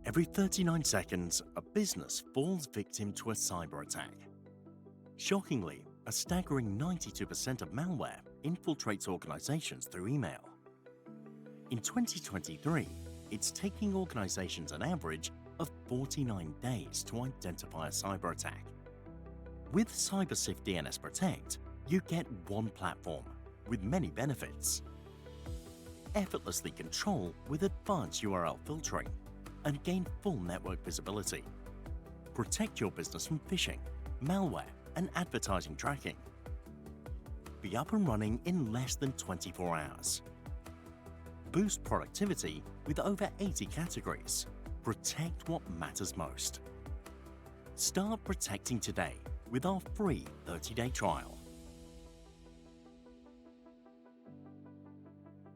Every 39 seconds, a business falls victim to a cyber attack. Shockingly, a staggering 92% of malware infiltrates organizations through email. In 2023, it's taking organizations an average of 49 days to identify a cyber attack. With CyberSafe DNS Protect, you get one platform with many benefits. Effortlessly control with advanced URL filtering and gain full network visibility. Protect your business from phishing, malware, and advertising tracking. Be up and running in less than 24 hours. Boost productivity with over 80 categories. Protect what matters most. Start protecting today with our free 30-day trial.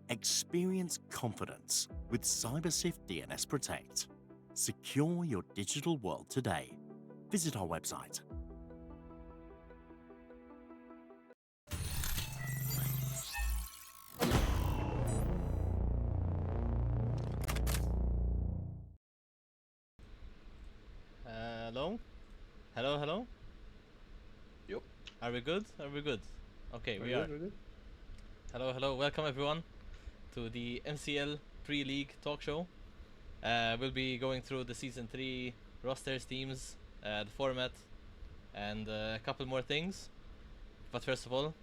Experience confidence with CyberSafe DNS Protect. Secure your digital world today. Visit our website. Hello? Hello, hello? Yup. Are we good? Are we good? Okay, we We're are. good. Hello, hello. Welcome everyone to the MCL pre-league talk show. We'll be going through the season 3 rosters, teams, the format, and a couple more things. But first of all,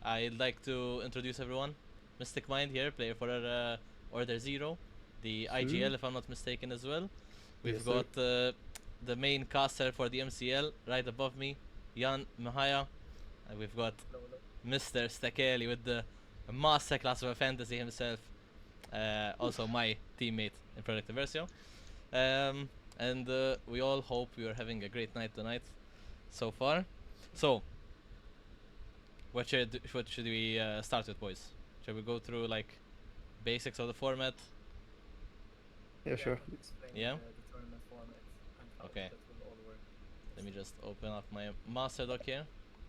I'd like to introduce everyone. Mystic Mind here, player for Order Zero, the IGL if I'm not mistaken as well. We've Yes, got the main caster for the MCL right above me, Jan Mahaya. And we've got Mr. Stakeli with the masterclass of a fantasy himself. Also my teammate in Project Versio. And we all hope you are having a great night tonight so far. So, what should we start with, boys? Shall we go through like basics of the format? Yeah, sure. Yeah? The tournament format and how Okay. that will all work. Let me just open up my master doc here.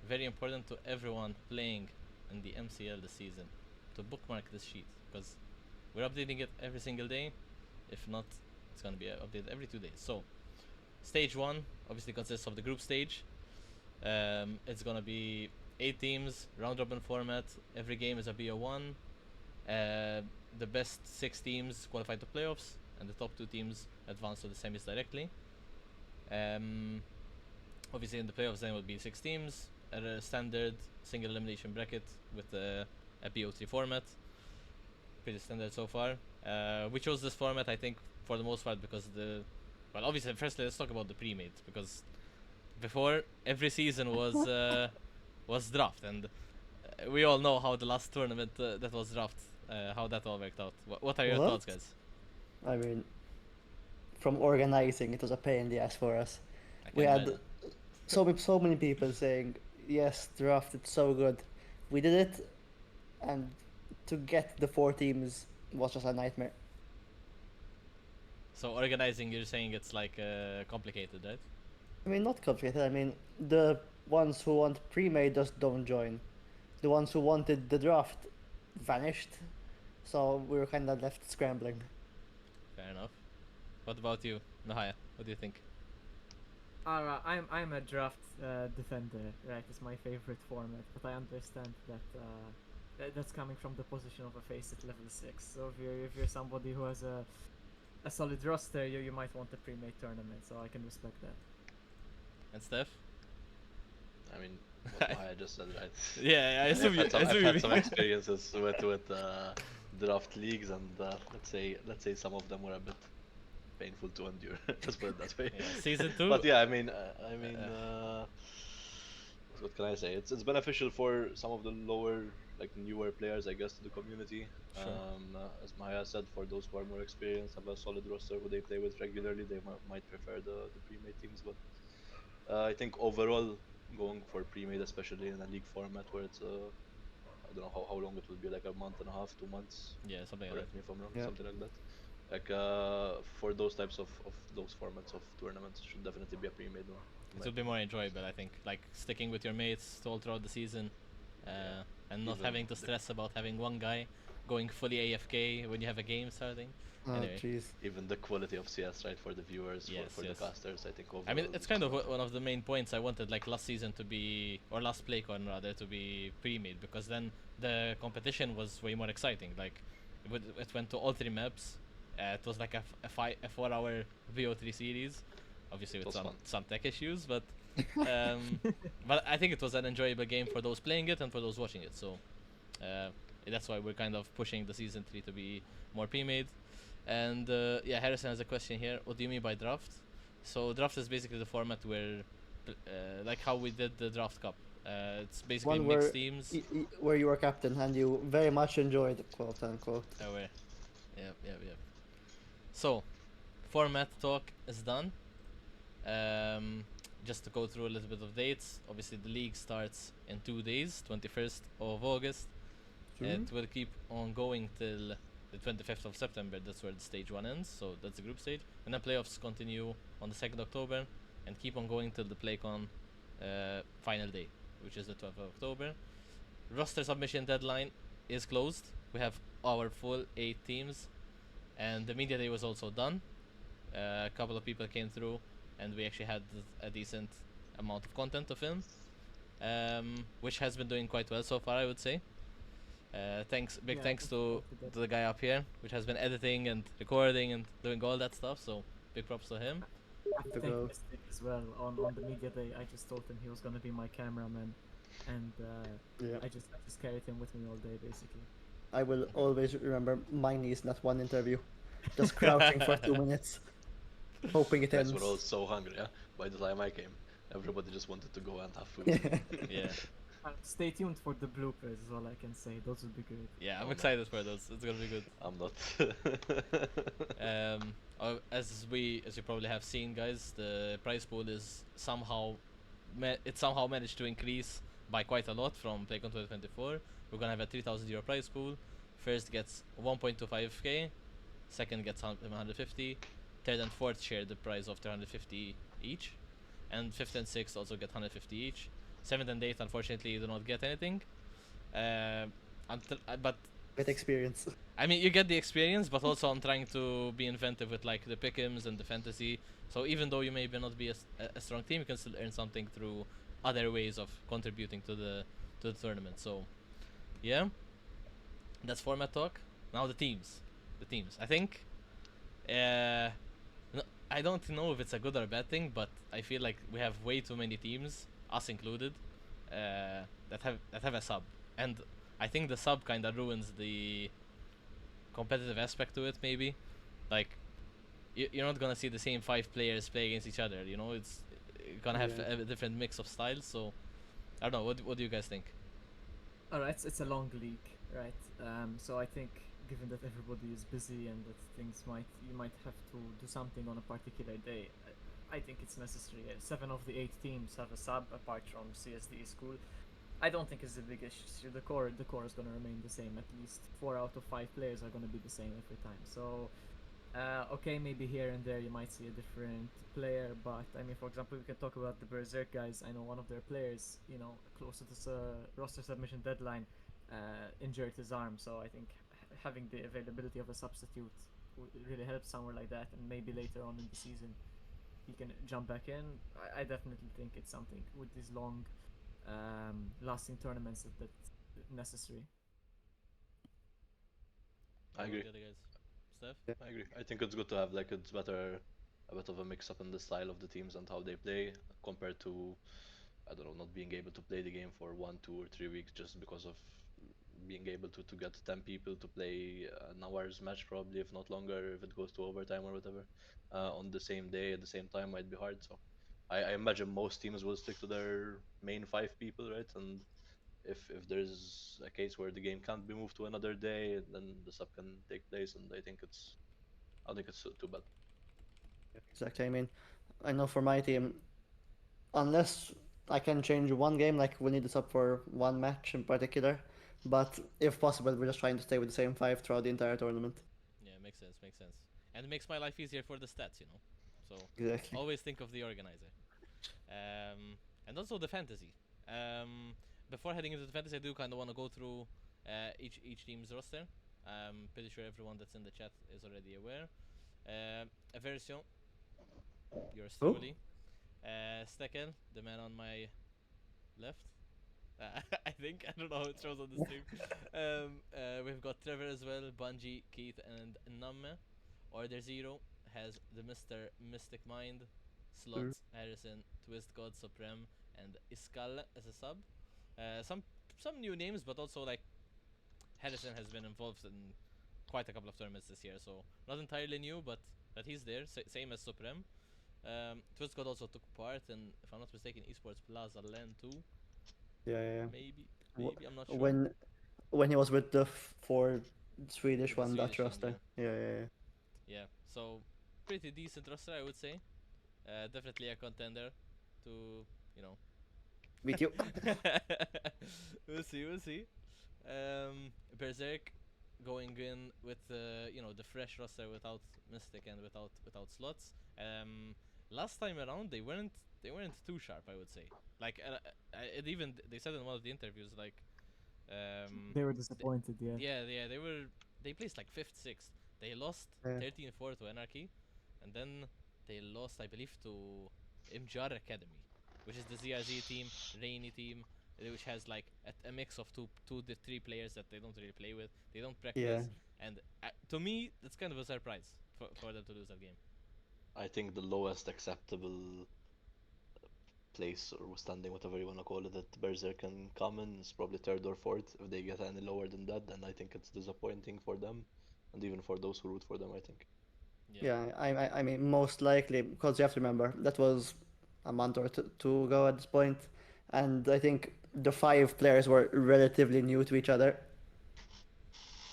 Very important to everyone playing in the MCL this season to bookmark this sheet, because we're updating it every single day. If not, it's gonna be updated every 2 days. So, stage 1 obviously consists of the group stage. It's gonna be 8 teams, round robin format. Every game is a BO1. The best 6 teams qualify to playoffs, and the top 2 teams advance to the semis directly. Obviously in the playoffs then will be 6 teams at a standard single elimination bracket with a BO3 format. Pretty standard so far. We chose this format, I think, for the most part because well, obviously firstly let's talk about the pre-made, because before every season was draft, and we all know how the last tournament that was draft, how that all worked out. What are your What? thoughts, guys? I mean, from organizing, it was a pain in the ass for us. I We can had imagine. so many people saying, yes, draft, it's so good. We did it, and to get the 4 teams was just a nightmare. So organizing, you're saying it's like complicated, right? I mean, not complicated. I mean, the ones who want pre-made just don't join. The ones who wanted the draft vanished, so we were kind of left scrambling. Fair enough. What about you, Nahaya? What do you think? Alright, I'm a draft defender, right? It's my favorite format, but I understand that that's coming from the position of a face at level 6. So if you're somebody who has a solid roster, you might want a pre-made tournament. So I can respect that. And Steph? I mean, what Maya just said, right? Yeah, I assume you. I've had some experiences with draft leagues, and let's say some of them were a bit painful to endure. Let's put it that way. Yeah, season 2. But yeah, I mean, what can I say? It's beneficial for some of the lower, like newer players, I guess, to the community. Sure. As Maya said, for those who are more experienced, have a solid roster who they play with regularly, they might prefer the pre-made teams. But I think overall, going for pre-made, especially in a league format where it's I don't know how long it will be, like a month and a half, 2 months. Yeah, something like Correct that. me if I'm wrong, Yeah. something like that. Like for those types of those formats of tournaments, should definitely be a pre-made one. It will be more enjoyable, I think. Like sticking with your mates all throughout the season. and not Even having to the- stress about having one guy going fully AFK when you have a game starting. Oh, Anyway, jeez. even the quality of CS, right, for the viewers, yes, for the yes. casters, I think overall. I mean, it's kind of much one of the main points I wanted, like last season to be, or last PlayCon rather, to be pre-made, because then the competition was way more exciting. Like, it went to all 3 maps. It was like a 4-hour VO3 series, obviously It with was fun. some tech issues, but um, but I think it was an enjoyable game for those playing it and for those watching it. So uh, that's why we're kind of pushing the season 3 to be more pre-made. And yeah, Harrison has a question here. What do you mean by draft? So draft is basically the format where, like how we did the draft cup. It's basically One mixed where teams. where you were captain and you very much enjoyed, quote unquote. Where, yep. So, format talk is done. Just to go through a little bit of dates. Obviously, the league starts in 2 days, 21st of August. It will keep on going till the 25th of September. That's where the stage 1 ends. So that's the group stage. And then playoffs continue on the 2nd October and keep on going till the PlayCon final day, which is the 12th of October. Roster submission deadline is closed. We have our full 8 teams, and the media day was also done. A couple of people came through, and we actually had a decent amount of content to film, which has been doing quite well so far, I would say. Big Yeah, thanks looking to forward that. the guy up here, which has been editing and recording and doing all that stuff. So big props to him. I have to To thank go. Mystic as well on the media day. I just told him he was gonna be my cameraman, and Yeah. I just carried him with me all day basically. I will always remember my knees, not one interview. Just crouching for 2 minutes, hoping it You guys ends. were all so hungry, yeah? By the time I came, everybody just wanted to go and have food. Yeah, Stay tuned for the bloopers is all I can say. Those will be great. yeah, I'm Oh, excited for those. It's gonna be good. I'm not. As you probably have seen, guys, the prize pool is somehow managed to increase by quite a lot from PlayCon 2024. We're gonna have a 3,000 euro prize pool. First gets 1.25k, second gets 150, third and fourth share the prize of 350 each, and fifth and sixth also get 150 each. Seventh and eighth, unfortunately, do not get anything. But Get experience. I mean, you get the experience, but also I'm trying to be inventive with like the pick'ems and the fantasy. So even though you may not be a strong team, you can still earn something through other ways of contributing to the tournament. So yeah, that's format talk. Now the teams. I think. No, I don't know if it's a good or a bad thing, but I feel like we have way too many teams, us included, that have a sub, and I think the sub kind of ruins the competitive aspect to it. Maybe, like, you're not gonna see the same 5 players play against each other. You know, it's you're gonna have Yeah. a different mix of styles. So I don't know. What do you guys think? Alright, it's a long league, right? So I think given that everybody is busy and that you might have to do something on a particular day, I think it's necessary. 7 of the 8 teams have a sub apart from CSDE school. I don't think it's a big issue. The core is going to remain the same. At least 4 out of 5 players are going to be the same every time. So okay, maybe here and there you might see a different player, but I mean, for example, we can talk about the Berserk guys. I know one of their players, close to this roster submission deadline, injured his arm. So I think having the availability of a substitute really helps somewhere like that, and maybe later on in the season he can jump back in. I definitely think it's something with these long, lasting tournaments that's necessary. I agree. The other guys, Steph. I agree. I think it's good to have like it's better a bit of a mix up in the style of the teams and how they play compared to I don't know not being able to play the game for 1, 2, or 3 weeks just because of being able to get 10 people to play an hour's match probably if not longer if it goes to overtime or whatever on the same day at the same time might be hard. So I imagine most teams will stick to their main 5 people, right? And if there's a case where the game can't be moved to another day, then the sub can take place, and I don't think it's too bad. Exactly. I mean, I know for my team, unless I can change one game, like we need this up for one match in particular. But if possible, we're just trying to stay with the same 5 throughout the entire tournament. Yeah, makes sense. And it makes my life easier for the stats, So Exactly. always think of the organizer. And also the fantasy. before heading into the fantasy, I do kind of want to go through each team's roster. I'm pretty sure everyone that's in the chat is already aware. Aversion, yours Who? truly. Stekel, the man on my left. I think I don't know how it shows on the stream. We've got Trevor as well, Bungie, Keith, and Namme. Order Zero has the Mr. Mystic Mind, Mm. Slots, Harrison, Twist God, Supreme, and Iskal as a sub. Some new names, but also like Harrison has been involved in quite a couple of tournaments this year, so not entirely new, but he's there. Same as Supreme. Twist God also took part in, if I'm not mistaken, Esports Plaza LAN 2. Yeah. Maybe, Wh- maybe I'm not sure. When he was with the four Swedish With the one Dutch Swedish team, roster. Yeah. yeah. So pretty decent roster, I would say. Definitely a contender to, you know. Beat you. We'll see. Berserk going in with the fresh roster without Mystic and without slots. Last time around they weren't too sharp, I would say. Like it even they said in one of the interviews like They were th- disappointed, yeah. yeah, they placed like fifth, sixth. They lost Yeah. 13-4 to Anarchy, and then they lost, I believe, to MGR Academy, which is the ZRZ team, Rainy team, which has like a mix of two to three players that they don't really play with. They don't Yeah. practice, and to me, that's kind of a surprise for them to lose that game. I think the lowest acceptable place or standing, whatever you want to call it, that Berserk can come in is probably third or fourth. If they get any lower than that, then I think it's disappointing for them, and even for those who root for them, I think. Yeah, Yeah. I mean, most likely, because you have to remember that was a month or two ago at this point, and I think the five players were relatively new to each other.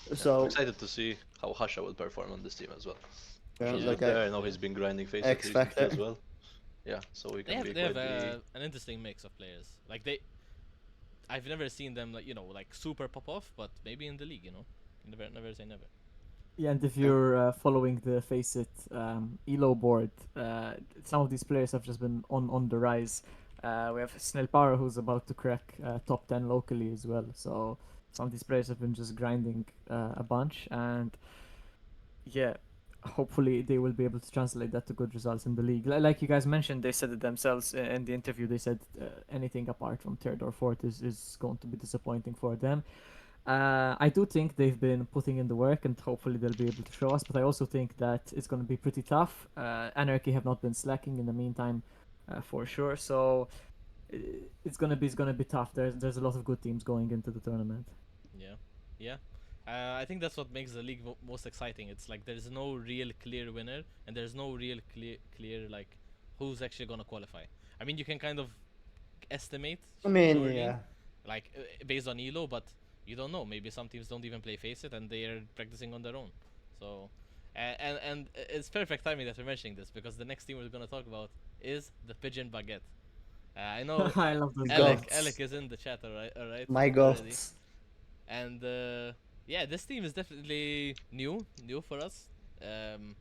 Yeah, I'm So excited to see how Hasha will perform on this team as well. Hasha's yeah, good like there. I know yeah. he's been grinding Faceit X recently as Factor. well. Yeah, so he They can have be they have quite the. an interesting mix of players. Like I've never seen them like like super pop off, but maybe in the league, never say never. Yeah, and if Yeah. you're following the Face It Elo board, some of these players have just been on the rise. We have Snell Power who's about to crack top 10 locally as well. So some of these players have been just grinding a bunch, and yeah, hopefully they will be able to translate that to good results in the league. Like you guys mentioned, they said it themselves in the interview. They said anything apart from third or fourth is going to be disappointing for them. I do think they've been putting in the work, and hopefully they'll be able to show us. But I also think that it's going to be pretty tough. Anarchy have not been slacking in the meantime, for sure. So uh, it's gonna be tough. There's a lot of good teams going into the tournament. Yeah, yeah. I think that's what makes the league most exciting. It's like there's no real clear winner, and there's no real clear like who's actually gonna qualify. I mean, you can kind of estimate, I mean, surely, yeah. like based on elo, but you don't know. Maybe some teams don't even play Face It, and they are practicing on their own. So, and it's perfect timing that we're mentioning this because the next team we're gonna talk about is the Pigeon Baguette. I know I love those Alec guys. is in the chat, alright, My already. ghosts. And yeah, this team is definitely new for us. Um,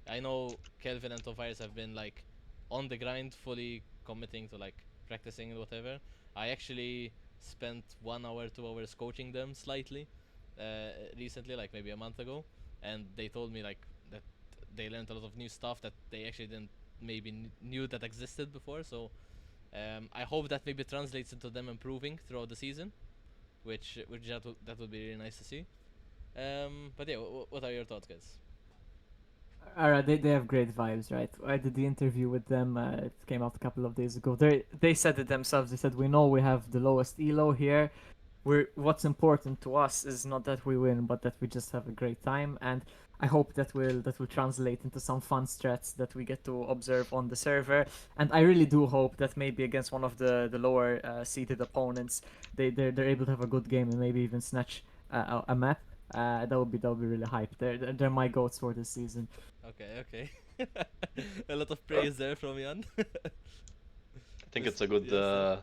I know Kelvin and Tobias have been like on the grind, fully committing to like practicing and whatever. I actually spent 1 hour, 2 hours coaching them slightly recently, like maybe a month ago, and they told me like that they learned a lot of new stuff that they actually didn't maybe knew that existed before. So I hope that maybe translates into them improving throughout the season, which that would be really nice to see. But yeah, what are your thoughts, guys? Alright, they have great vibes, right? I did the interview with them. It came out a couple of days ago. They said it themselves. They said we know we have the lowest elo here. What's important to us is not that we win, but that we just have a great time. And I hope that will translate into some fun strats that we get to observe on the server. And I really do hope that maybe against one of the lower seated opponents, they're able to have a good game and maybe even snatch a map. That would be really hype. They're my goats for this season. Okay. A lot of praise there from Jan. I think it's a good, Yes, sir.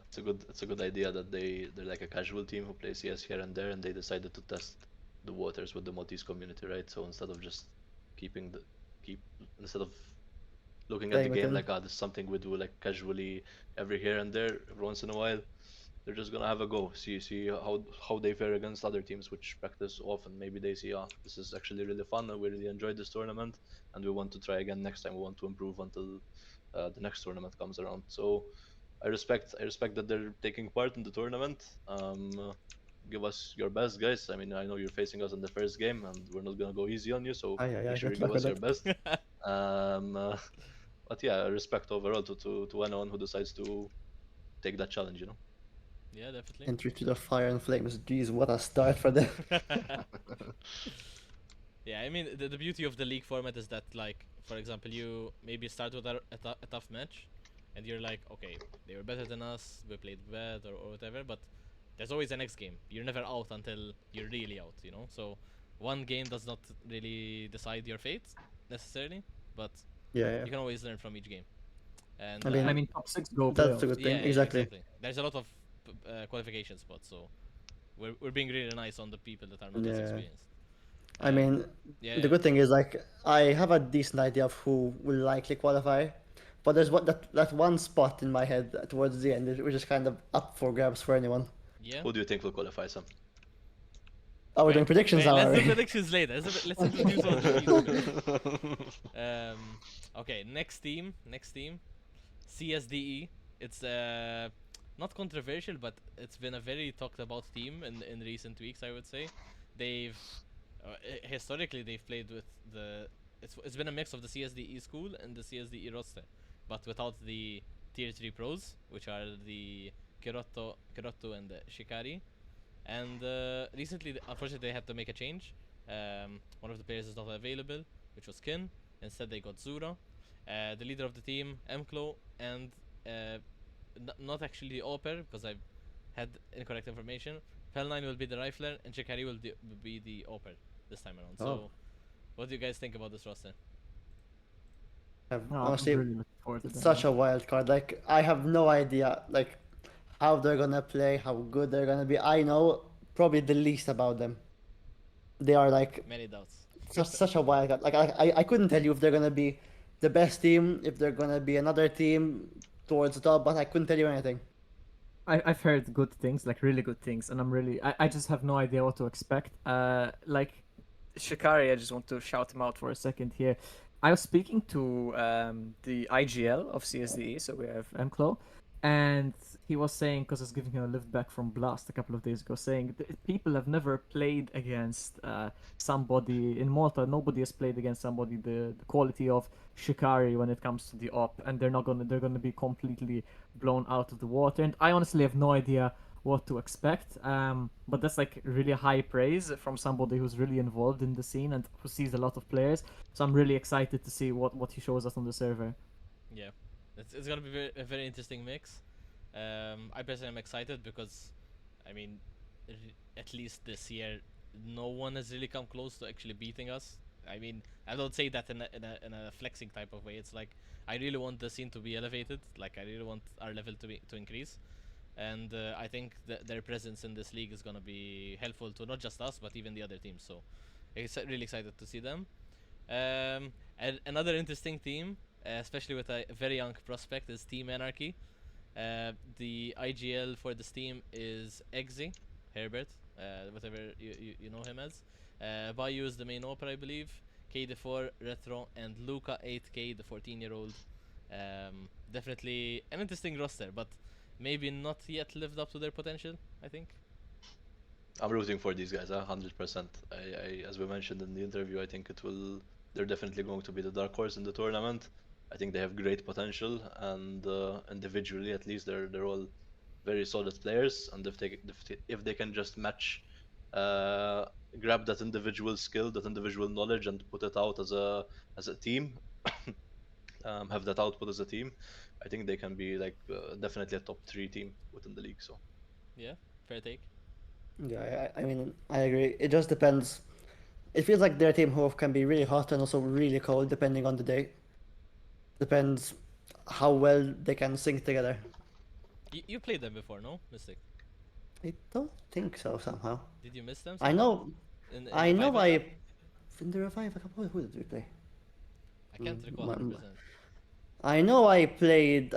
it's a good idea that they're like a casual team who plays CS here and there, and they decided to test the waters with the Maltese community, right? So instead of just keeping the keep instead of looking at the Playing with game him. like, ah, this is something we do like casually every here and there, every once in a while, they're just gonna have a go, see how they fare against other teams which practice often. Maybe they see, this is actually really fun and we really enjoyed this tournament, and we want to try again next time. We want to improve until the next tournament comes around. So I respect that they're taking part in the tournament. Give us your best, guys. I mean, I know you're facing us in the first game, and we're not gonna go easy on you. So Yeah, make sure you good give luck with us your that. best. Um, uh, but yeah, respect overall to anyone who decides to take that challenge. Yeah, definitely. Entry to the fire and flames. Jeez, what a start for them. Yeah, I mean the beauty of the league format is that, like, for example, you maybe start with a tough match, and you're like, okay, they were better than us, we played bad or whatever, but there's always a next game. You're never out until you're really out, you know. So one game does not really decide your fate necessarily, but Yeah, you can always learn from each game. And I I mean, mean, top six go that's a playoffs. good yeah, thing. yeah, Exactly. exactly. There's a lot of qualification spots, so we're being really nice on the people that are not as Yeah. experienced. I mean, Yeah, the yeah. good thing is like I have a decent idea of who will likely qualify, but there's that one spot in my head towards the end which is kind of up for grabs for anyone. Yeah. Who do you think will qualify, Sam? Oh, we're doing predictions now, Let's are do we? predictions later. Let's introduce all the teams first. Okay, next team. CSDE. It's not controversial, but it's been a very talked about team in recent weeks, I would say. They've historically they've played with it's been a mix of the CSDE school and the CSDE roster, but without the tier 3 pros, which are the Kirotto and the Shikari. And recently, unfortunately, they had to make a change. One of the players is not available, which was Kin. Instead, they got Zura, the leader of the team, Mklo, and not actually the Oper, because I had incorrect information. Pel9 will be the Rifler, and Shikari will be the Oper this time around. Oh. So, what do you guys think about this roster? No, I'm Honestly, really looking forward to it's that. such a wild card. Like I have no idea like how they're gonna play, how good they're gonna be. I know probably the least about them. They are like Many doubts. such a wild card. Like I couldn't tell you if they're gonna be the best team, if they're gonna be another team towards the top, but I couldn't tell you anything. I've heard good things, like really good things, and I just have no idea what to expect. Like Shikari, I just want to shout him out for a second here. I was speaking to the IGL of CSDE, so we have Mclo, and he was saying, because I was giving him a lift back from Blast a couple of days ago, saying people have never played against somebody in Malta. Nobody has played against somebody the quality of Shikari when it comes to the op, and they're gonna be completely blown out of the water. And I honestly have no idea what to expect. But that's like really high praise from somebody who's really involved in the scene and who sees a lot of players. So I'm really excited to see what he shows us on the server. Yeah, it's gonna be a very interesting mix. I personally am excited because, I mean, at least this year, no one has really come close to actually beating us. I mean, I don't say that in a flexing type of way. It's like I really want the scene to be elevated. Like I really want our level to increase, and I think their presence in this league is gonna be helpful to not just us but even the other teams. So, really excited to see them. And another interesting team, especially with a very young prospect, is Team Anarchy. The IGL for this team is Eggsy, Herbert, whatever you know him as. Bayu is the main opera, I believe. KD4, Retro, and Luca 8K, the 14-year-old. Definitely an interesting roster, but maybe not yet lived up to their potential, I think. I'm rooting for these guys, 100%. As we mentioned in the interview, I think they're definitely going to be the dark horse in the tournament. I think they have great potential, and individually, at least, they're all very solid players. And if they can just uh, grab that individual skill, that individual knowledge, and put it out as a team, have that output as a team, I think they can be like definitely a top 3 team within the league. So. Yeah, fair take. Yeah, I mean, I agree. It just depends. It feels like their team who can be really hot and also really cold depending on the day. Depends how well they can sync together. You played them before, no, Mystic? I don't think so somehow. Did you miss them I somehow? know, In I know Revival Cup? in the revive a couple. Who did we play? I can't recall My- 100%. I know I played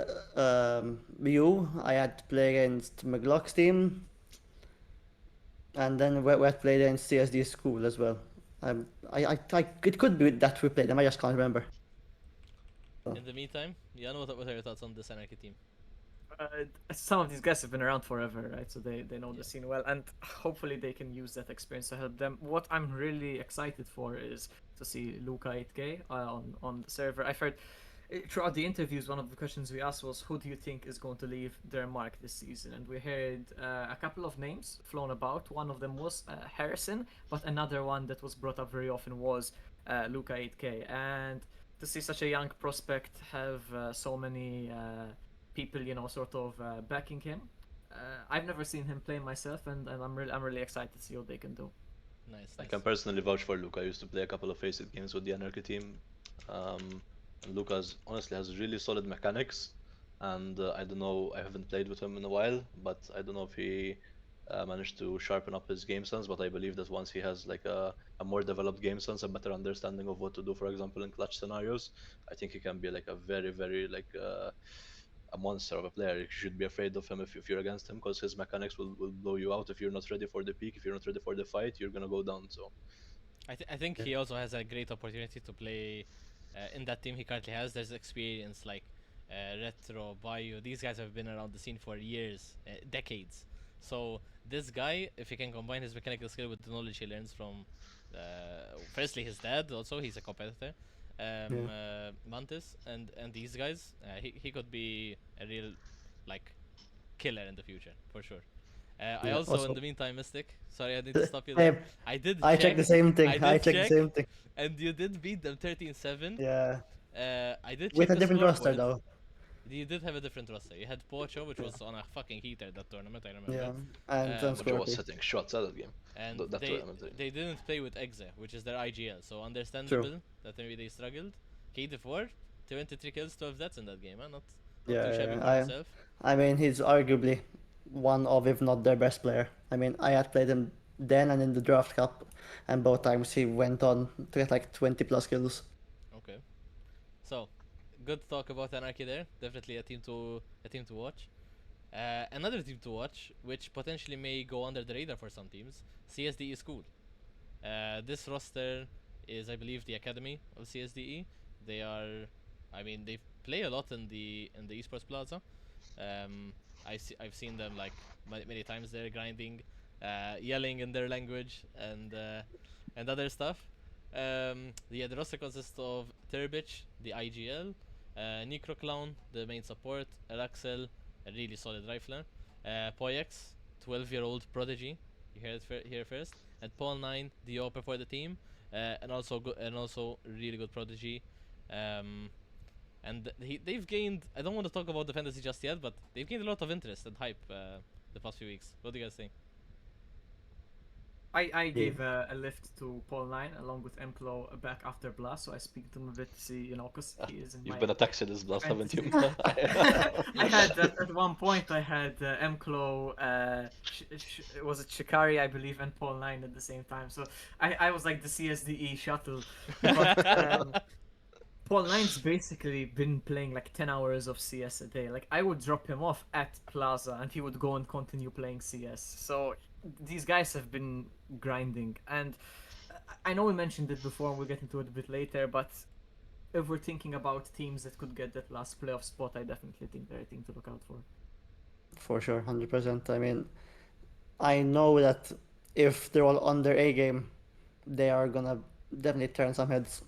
you. I had to play against McGlock's team, and then we had played against CSD School as well. It could be that we played them. I just can't remember. In the meantime, Jan, what are your thoughts on this Anarchy team? Some of these guys have been around forever, right? So they know the Yeah. scene well, and hopefully they can use that experience to help them. What I'm really excited for is to see Luca 8K on the server. I've heard throughout the interviews, one of the questions we asked was, "Who do you think is going to leave their mark this season?" And we heard a couple of names flown about. One of them was Harrison, but another one that was brought up very often was Luca 8K. And to see such a young prospect have so many people, sort of backing him. I've never seen him play myself, and I'm really excited to see what they can do. Nice, I nice. can personally vouch for Luca. I used to play a couple of Faceit games with the Anarchy team. And Lucas honestly has really solid mechanics. And I don't know, I haven't played with him in a while, but I don't know if he managed to sharpen up his game sense. But I believe that once he has like a more developed game sense, a better understanding of what to do, for example, in clutch scenarios, I think he can be like a very, very like a monster of a player. You should be afraid of him if you're against him because his mechanics will blow you out if you're not ready for the peak. If you're not ready for the fight, you're gonna go down. So I think he also has a great opportunity to play in that team he currently has. There's experience like Retro, Bayo. These guys have been around the scene for years, decades. So this guy, if he can combine his mechanical skill with the knowledge he learns from, firstly his dad, also he's a competitor, Yeah. Mantis, and these guys, he could be a real like killer in the future for sure. I Yeah. also, in Also, the meantime, Mystic. Sorry, I need to stop you there. I I did I checked check. the same thing. I I did checked the check, same thing. and you did beat them 13-7. Yeah. I did With check a the different roster scoreboard. though. You did have a different roster. You had Pocho, which Yeah. was on a fucking heater that tournament. I remember. Yeah. And then Pocho was Um, Scorpy. hitting shots at that game, and that they tournament. they didn't play with Exe, which is their IGL. So True. understandable that maybe they struggled. KD4, 23 kills, 12 deaths in that game. Huh? Not Yeah, too shabby yeah, for yeah. himself. I mean, he's arguably one of, if not their best player. I mean, I had played him then and in the draft cup, and both times he went on to get like 20 plus kills. Okay. So, good talk about Anarchy there. Definitely a team to watch. Another team to watch, which potentially may go under the radar for some teams, CSDE School. This roster is, I believe, the academy of CSDE. They are, I mean, they play a lot in the esports plaza. Um, I've seen them like many times there grinding, yelling in their language and other stuff. The roster consists of Turbich, the IGL, Necroclown, the main support, Araxel, a really solid rifler, Poyex, 12-year-old prodigy, you heard it here first, and Paul 9, the OP for the team, and also really good prodigy. Um, and they've gained. I don't want to talk about the fantasy just yet, but they've gained a lot of interest and hype the past few weeks. What do you guys think? I Yeah. gave a lift to Paul 9 along with Mclo back after Blast, so I speak to him a bit to see, because he is in You've my been attacked in this blast, haven't you? I had at one point I had Mclo, was it Shikari I believe, and Paul 9 at the same time. So I was like the CSDE shuttle, but Paul Nine's basically been playing like 10 hours of CS a day. Like, I would drop him off at Plaza and he would go and continue playing CS. So, these guys have been grinding. And I know we mentioned it before and we'll get into it a bit later, but if we're thinking about teams that could get that last playoff spot, I definitely think they're a team to look out for. For sure, 100%. I mean, I know that if they're all on their A game, they are gonna definitely turn some heads.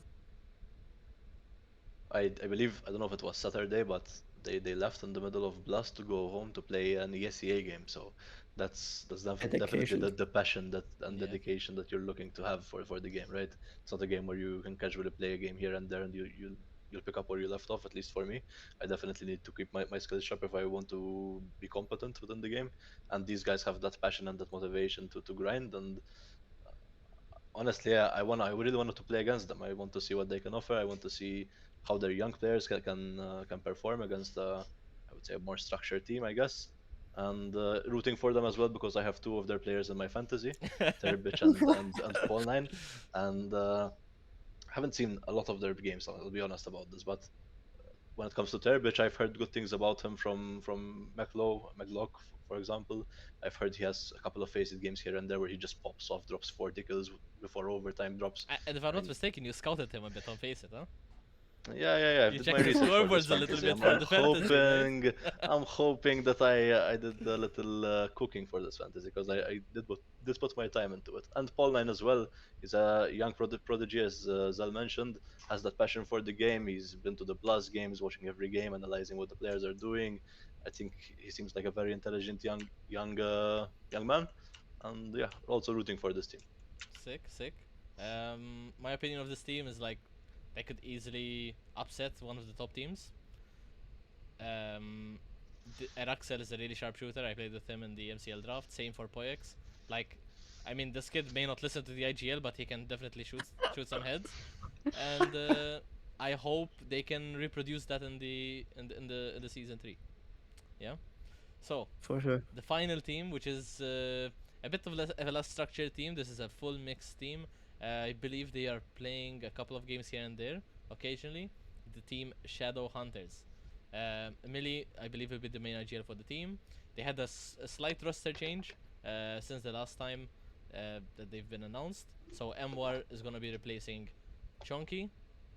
I believe, I don't know if it was Saturday, but they left in the middle of Blast to go home to play an ESEA game. So definitely Dedication. the passion that and Yeah. dedication that you're looking to have for the game, right? It's not a game where you can casually play a game here and there and you'll pick up where you left off. At least for me, I definitely need to keep my skills sharp if I want to be competent within the game. And these guys have that passion and that motivation to grind. And honestly, yeah, I really wanted to play against them. I want to see what they can offer. I want to see how their young players can perform against I would say a more structured team, I guess. And rooting for them as well because I have two of their players in my fantasy, Terbich and Paul Nine, and haven't seen a lot of their games. I'll be honest about this, but when it comes to Terbich, I've heard good things about him from McLock, for example. I've heard he has a couple of Faceit games here and there where he just pops off, drops 40 kills before overtime drops. And if I'm not And mistaken, you scouted him a bit on Faceit, huh? yeah. I You did checked my his research for this scoreboards a little fantasy. bit for the fantasy, right? I'm hoping that I did a little cooking for this fantasy because I did put my time into it. And Paul Nine as well. He's a young prodigy, as Zal mentioned, has that passion for the game. He's been to the Blast games, watching every game, analyzing what the players are doing. I think he seems like a very intelligent young man, and yeah, also rooting for this team. Sick, sick. My opinion of this team is like they could easily upset one of the top teams. Um, Araxel is a really sharp shooter. I played with him in the MCL draft. Same for Poyex. Like, I mean, this kid may not listen to the IGL, but he can definitely shoot some heads. And I hope they can reproduce that in the season 3. Yeah. So For sure. the final team, which is a bit of a less structured team. This is a full mixed team. I believe they are playing a couple of games here and there occasionally. The team Shadow Hunters. Millie, I believe, will be the main IGL for the team. They had a slight roster change since the last time that they've been announced. So Mwar is going to be replacing Chonky,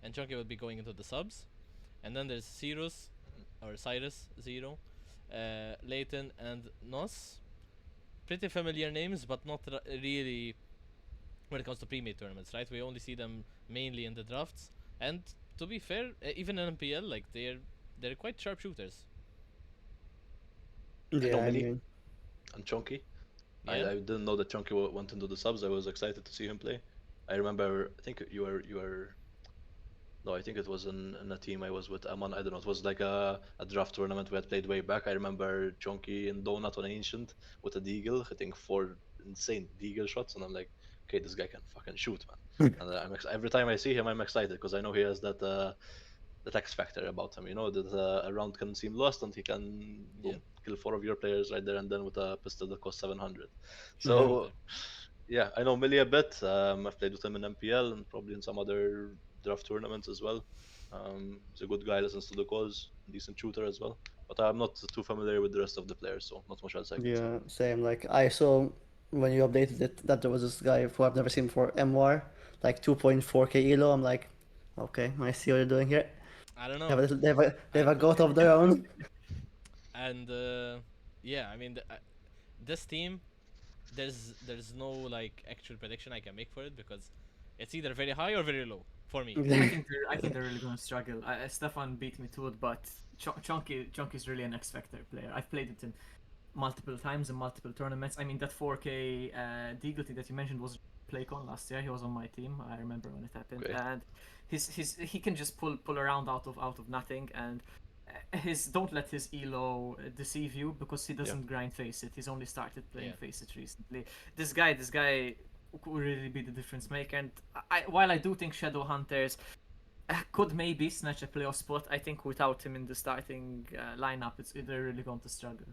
and Chonky will be going into the subs. And then there's Cyrus, or Cyrus Zero, Leighton, and Nos. Pretty familiar names, but not really when it comes to pre-made tournaments, right? We only see them mainly in the drafts. And to be fair, even in MPL, like they're quite sharp shooters. Yeah, I Millie mean, and Chonky. Yeah. I didn't know that Chunky went into the subs. I was excited to see him play. I remember, I think you were. No, I think it was in a team I was with Aman. I don't know. It was like a draft tournament we had played way back. I remember Chunky and Donut on Ancient with a deagle hitting 4 insane deagle shots, and I'm like, okay, this guy can fucking shoot, man. And every time I see him, I'm excited because I know he has that X factor about him. You know that a round can seem lost and he can boom, kill 4 of your players right there and then with a pistol that costs 700. So yeah, I know Millie a bit. I've played with him in MPL and probably in some other draft tournaments as well. He's a good guy, listens to the cause, decent shooter as well. But I'm not too familiar with the rest of the players, so not much else I can say. yeah, same. Like I saw when you updated it that there was this guy who I've never seen before, MWAR, like 2.4k elo. I'm like, okay, I see what you're doing here. I don't They have know. a little, they have a goat of their own. And yeah, I mean, this team, there's no like actual prediction I can make for it because it's either very high or very low for me. I think they're really gonna struggle. Stefan beat me to it, but Chunky's really an X Factor player. I've played it in multiple times in multiple tournaments. I mean, that 4K Deagle thing that you mentioned was PlayCon last year. He was on my team. I remember when it happened, Great. and he can just pull around out of nothing. And don't let his elo deceive you because he doesn't grind Faceit. He's only started playing Faceit recently. This guy could really be the difference maker. And while I do think Shadow Hunters could maybe snatch a playoff spot, I think without him in the starting lineup, they're really going to struggle.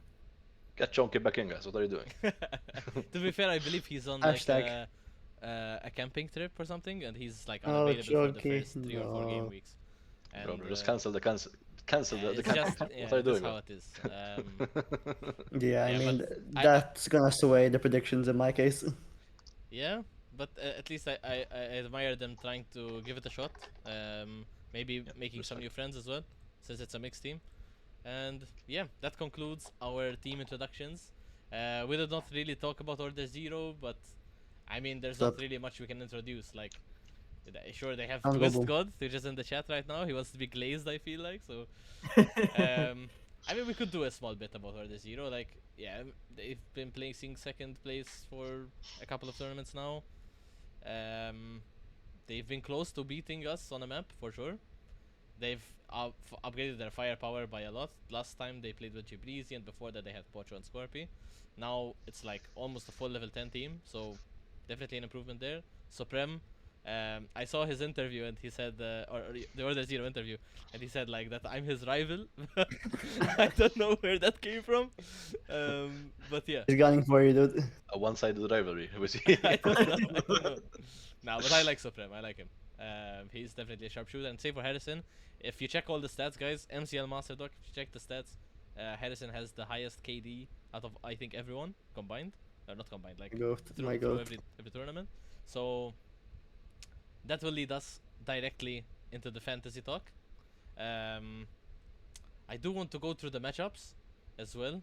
Get Chunky back in, guys. What are you doing? To be fair, I believe he's on like Hashtag. a camping trip or something, and he's like Oh, unavailable for the Chunky, first 3 or 4 game no. weeks. And, Bro, just cancel the cancel the it's cancel. just, What are you doing? that's how man? it is. Yeah, I Yeah, mean but I- that's gonna sway the predictions in my case. Yeah, but at least I admire them trying to give it a shot. Maybe making some respect. new friends as well, since it's a mixed team. And yeah, that concludes our team introductions. We did not really talk about Order Zero, but I mean, there's not But- really much we can introduce. Like, sure, they have I'll go Twist boom. God, who's just in the chat right now. He wants to be glazed, I feel like. So, I mean, we could do a small bit about Order Zero. Like, yeah, they've been placing second place for a couple of tournaments now. They've been close to beating us on a map for sure. They've upgraded their firepower by a lot. Last time they played with Gibrizi, and before that they had Pocho and Scorpi. Now it's like almost a full level 10 team, so definitely an improvement there. Supreme, I saw his interview and he said, or the Order Zero interview, and he said like that I'm his rival. I don't know where that came from, but yeah. He's gunning for you, dude. A one-sided rivalry. We see. I don't know. No, but I like Supreme. I like him. He's definitely a sharpshooter. And same for Harrison. If you check all the stats, guys, MCL Master Doc, if you check the stats, Harrison has the highest KD out of, I think, everyone combined. Not combined, like My through goat. every tournament. So that will lead us directly into the fantasy talk. I do want to go through the matchups as well.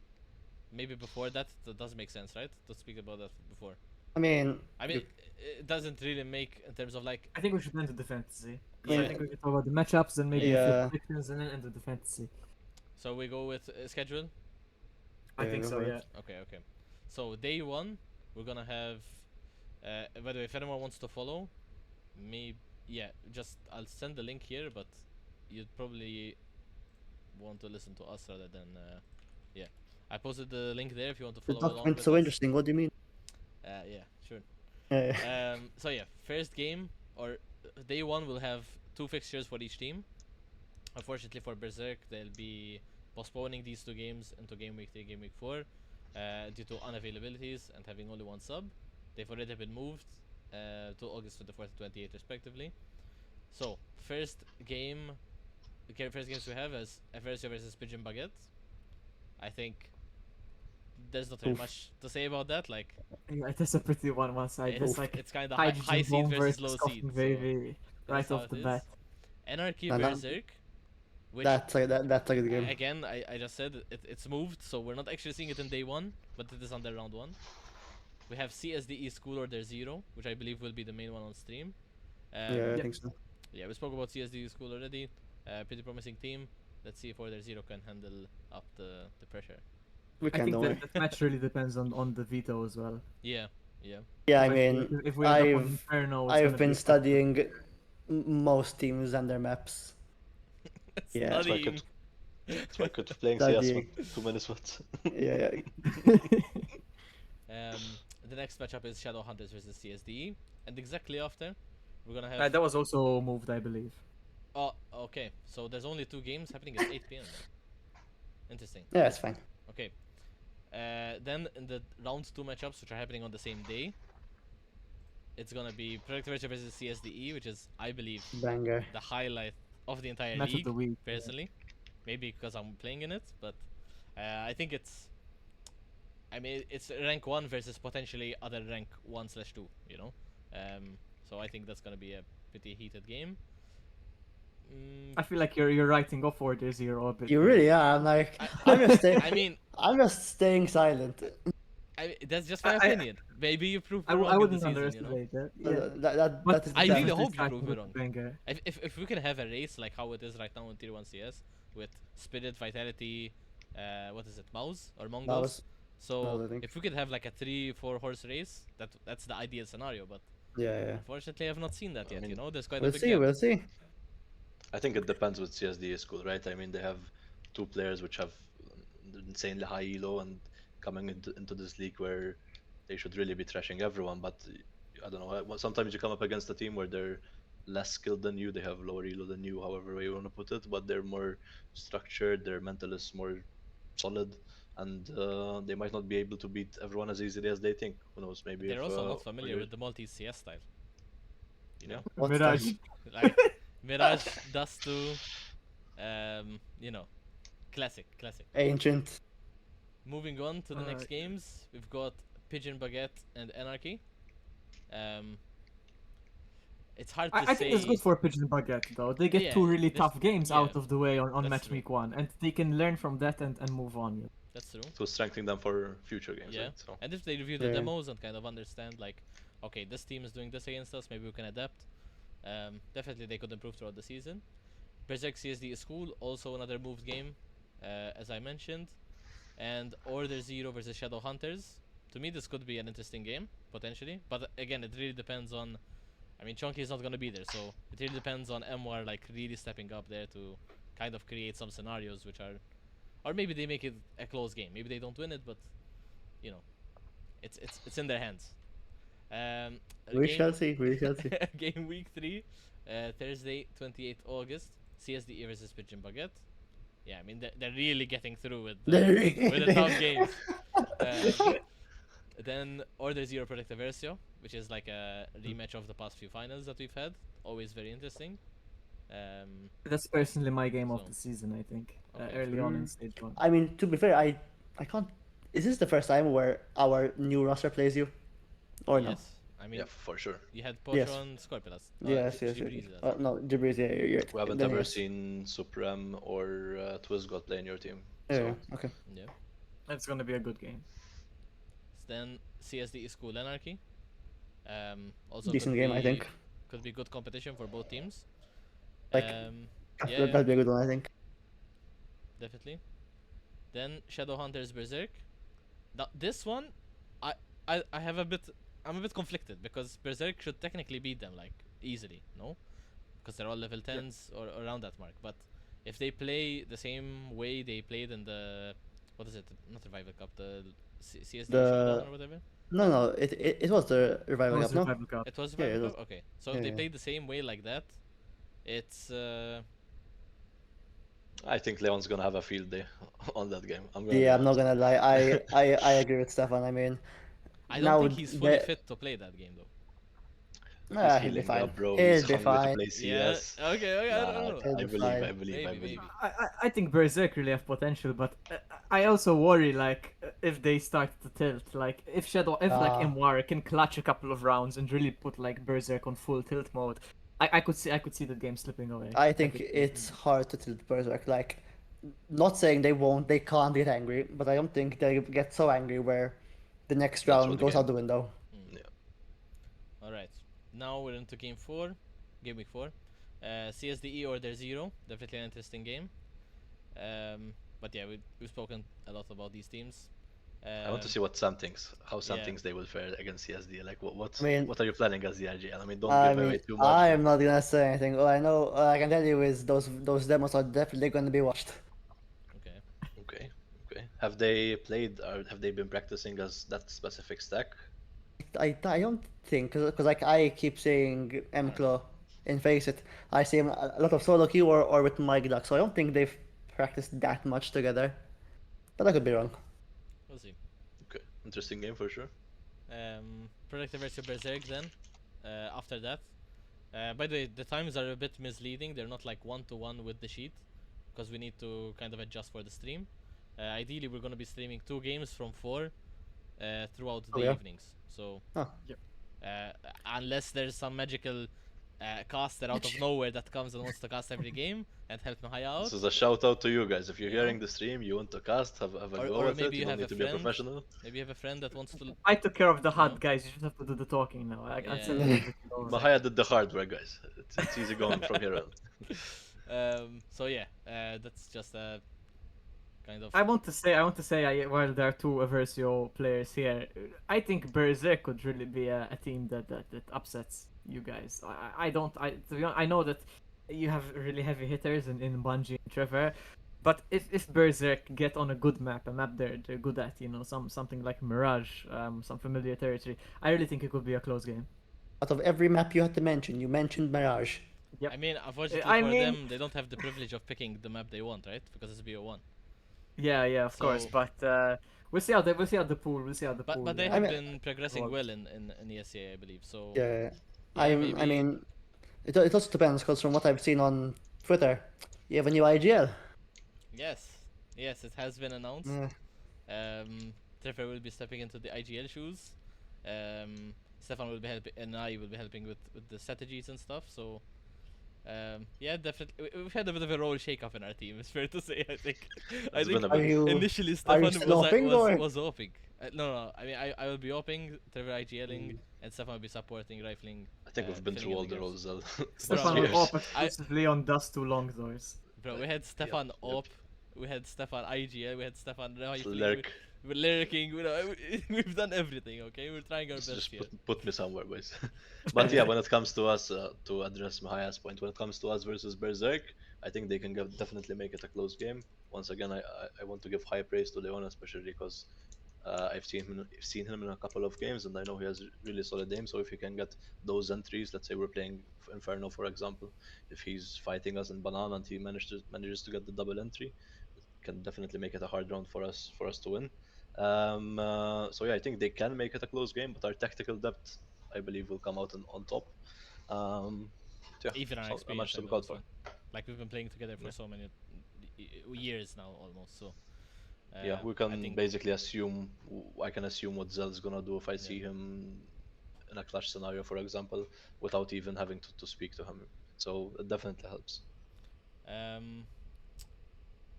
Maybe before that, that does make sense, right? To speak about that before. I mean, I mean, it doesn't really make in terms of like. I think we should enter the fantasy. Yeah. I think we should talk about the matchups and maybe a Yeah. few predictions and then enter the fantasy. So we go with schedule. I think go so, for it. yeah. Okay. So day one, we're gonna have. By the way, if anyone wants to follow, just I'll send the link here, but you'd probably want to listen to us rather than. Yeah, I posted the link there if you want to The follow along. document's with so us. interesting. What do you mean? Yeah, sure. Yeah. So yeah, first game or day one will have 2 fixtures for each team. Unfortunately for Berserk, they'll be postponing these 2 games into game week 3, game week 4, due to unavailabilities and having only 1 sub. They've already been moved to August 24th and 28th respectively. So first games we have is Eversio versus Pigeon Baguette. I think there's not really Oof. much to say about that. Like Yeah, it is a pretty one side. It's like it's kind of hydrogen high seed bomb versus low Coffin seed. So Baby right that's how off it the is. bat. Anarchy No, no. Berserk, which That's a good game. again I just said it's moved, so we're not actually seeing it in day 1, but it is under round 1. We have CSDE School Order 0, which I believe will be the main one on stream. Yeah, I think so. Yeah, we spoke about CSDE School already. Pretty promising team. Let's see if Order 0 can handle up the pressure. We I can, think don't worry. that match really depends on the veto as well. Yeah. Yeah, I If mean, if we end up on Inferno, it's I've gonna be been a studying most teams and their maps. Yeah. That's why I Studying. That's why I quit playing CS Studying. for 2 minutes. But Yeah. The next matchup is Shadow Hunters versus CSDE, and exactly after, we're gonna have. that was also moved, I believe. Oh, okay. So there's only 2 games happening at 8 p.m. Interesting. Yeah, it's fine. Okay. Then in the round 2 matchups, which are happening on the same day, it's gonna be Project Versa versus CSDE, which is, I believe, Banger. the highlight of the entire Match of league. the week. Personally, maybe because I'm playing in it, but I think it's. I mean, it's rank 1 versus potentially other rank 1/2. You know, so I think that's gonna be a pretty heated game. I feel like you're writing off Order 0 a bit. You really are. I'm like, I mean, I'm just staying silent. that's just my I- opinion. Maybe you prove me I wrong in the wouldn't season, you know? underestimate that. Yeah. That But is I the really challenge. hope you prove me wrong. Banger. If we can have a race like how it is right now in Tier 1 CS with Spirit, Vitality, what is it, Mouse or Mongols? Mouse. So Mouse, I think. if we could have like a 3-4 horse race, that's the ideal scenario. But Yeah. unfortunately, I've not seen that I yet. You mean, know, there's quite a We'll big see. gap. We'll see. I think it depends with CSDA School, right? I mean, they have 2 players which have insanely high elo and coming into this league where they should really be trashing everyone. But I don't know. Sometimes you come up against a team where they're less skilled than you, they have lower elo than you, however way you want to put it, but they're more structured, their mental is more solid, and they might not be able to beat everyone as easily as they think. Who knows? Maybe They're if, also not familiar Order- with the Maltese CS style. You know, What's Mirage. that? like Mirage, Dust 2, you know, classic. Ancient. Moving on to the next Alright. games, we've got Pigeon Baguette and Anarchy. It's hard to I say. think it's good for Pigeon Baguette though. They get Yeah, 2 really this- tough games yeah, out of the way on that's match true. week 1, and they can learn from that and move on. That's true. to strengthen them for future games. Yeah. Right? So And if they review the Yeah. demos and kind of understand, like, okay, this team is doing this against us, maybe we can adapt. Definitely they could improve throughout the season. Berserk CSD School, also another moved game, as I mentioned. And Order 0 versus Shadow Hunters. To me, this could be an interesting game, potentially. But again, it really depends on. I mean, Chunky is not going to be there, so it really depends on MWAR, like, really stepping up there to kind of create some scenarios which are. Or maybe they make it a close game. Maybe they don't win it, but, you know, it's in their hands. We shall see. We shall see. Game week 3, Thursday, 28th August, CSDE versus Pigeon Baguette. Yeah, I mean, they're really getting through with the tough games. Then Order 0 Protective Versio which is like a rematch of the past few finals that we've had. Always very interesting. That's personally my game of So- the season, I think. Okay. Early on in Mm. stage one. I mean, to be fair, I can't. Is this the first time where our new roster plays you, or no? Yes, I mean Yeah, for sure. you had Yes. Potion, Scorpius, Yes, yes, yes. Jibrizi last time. No, Jabriz, yeah, you're We haven't then ever yes. seen Supreme or Twizgot play in your team. Yeah, So okay. Yeah. That's gonna be a good game. Then CSD School Anarchy. Also Decent game, I think. could be good competition for both teams. Like, Yeah, that'd be a good one, I think. definitely. Then Shadowhunters Berserk. Now this one, I have a bit. I'm a bit conflicted because Berserk should technically beat them like easily, no? Because they're all level 10s or around that mark. But if they play the same way they played in the what is it? Not Revival Cup, the CSD Showdown or whatever. No, it was the revival Was cup, no? Revival Cup. It was Yeah, Revival it Cup. was. Okay, so Yeah, if they yeah. played the same way like that, it's I think Leon's gonna have a field day on that game. I'm gonna be Yeah, I'm not honest. gonna lie. I agree with Stefan. I mean, I don't now think he's fully the fit to play that game though. He's he'll be healing fine. up, bro. He'll He's be hungry to fine. play Yeah. CS. Okay. I don't Nah, know. He'll I be believe, I fine. believe, I Maybe, believe. maybe. I think Berserk really have potential, but I also worry like if they start to tilt, like if like Ah. Mwara can clutch a couple of rounds and really put like Berserk on full tilt mode, I could see the game slipping away. I I think could- it's hard to tilt Berserk. Like, not saying they can't get angry, but I don't think they get so angry where the next They'll throw round the goes out game. the window. Yeah. All right. Now we're into game week 4. CSDE Order Zero, definitely an interesting game. But yeah, we've spoken a lot about these teams. I want to see what Sam thinks. How Sam yeah. thinks they will fare against CSD. Like, I mean, what are you planning as the RGL? I mean, don't I give mean, away too much. I but- am not gonna say anything. All I know, all I can tell you is those demos are definitely gonna be watched. Okay. Okay. Have they played or have they been practicing as that specific stack? I don't think because like I keep saying Mclaw in Face It, I see him a lot of solo queue or with Mike Duck, so I don't think they've practiced that much together. But I could be wrong. We'll see. Okay, interesting game for sure. Protector versus Berserk then. After that. By the way, the times are a bit misleading. They're not like 1-to-1 with the sheet because we need to kind of adjust for the stream. Ideally, we're going to be streaming 2 games from 4 throughout the yeah. evenings. So, Oh. unless there's some magical caster out of nowhere that comes and wants to cast every game and help Mahaya out. This is a shout out to you guys. If you're Yeah. hearing the stream, you want to cast, have a Or- go or with maybe it. you You don't have need a to be a friend. professional. Maybe you have a friend that wants to. I took care of the You HUD, know? guys. You just have to do the talking now. I Yeah. send everything over. Mahaya did the hard work, guys. It's easy going from here on. So yeah, that's just a kind of. I want to say, while there are 2 Aversio players here, I think Berserk could really be a team that upsets you guys. I don't. To be honest, I know that you have really heavy hitters in Bungie and Trevor, but if Berserk get on a good map, a map they're good at, something like Mirage, some familiar territory, I really think it could be a close game. Out of every map you had to mention, you mentioned Mirage. Yep. I mean, unfortunately I for mean- them, they don't have the privilege of picking the map they want, right? Because it's BO1. Yeah, of course, So- but we'll see how the pool. We'll see how the pool. But they I have mean- been progressing Well- well in ESEA, I believe. So Yeah, yeah, I maybe- mean, it also depends because from what I've seen on Twitter, you have a new IGL. yes, it has been announced. Yeah. Trevor will be stepping into the IGL shoes. Stefan will be helping, and I will be helping with the strategies and stuff. So, yeah, definitely, we've had a bit of a role shake-up in our team. It's fair to say. I think. I It's think been a Are bit. you initially are Stefan you still oping or? was oping. No. I mean, I will be oping, Trevor IGLing, and Stefan will be supporting, rifling. I think we've been filling through in all the the gaps. roles. Stefan Bro, will years. op exclusively on Dust 2 long doors. Bro, we had Stefan yep. op, we had Stefan IGL, we had Stefan rifling. Lurk. We're lurking. We've done everything. Okay, we're trying our best Just here. put me somewhere, boys. But yeah, when it comes to us, to address Mahaya's point, when it comes to us versus Berserk, I think they can definitely make it a close game. Once again, I want to give high praise to Leon, especially because I've seen him in a couple of games, and I know he has really solid aim. So if he can get those entries, let's say we're playing Inferno, for example, if he's fighting us in Banana and he manages to get the double entry, it can definitely make it a hard round for us to win. So yeah, I think they can make it a close game, but our tactical depth I believe will come out on top. Um, yeah, Even our so a match experience, I to look mean, out as for. well. Like we've been playing together for Yeah. so many years now, almost. So Yeah, we I can think, basically assume. I can assume what Zell's gonna do if I yeah. see him in a clash scenario, for example, without even having to speak to him. So it definitely helps. Um,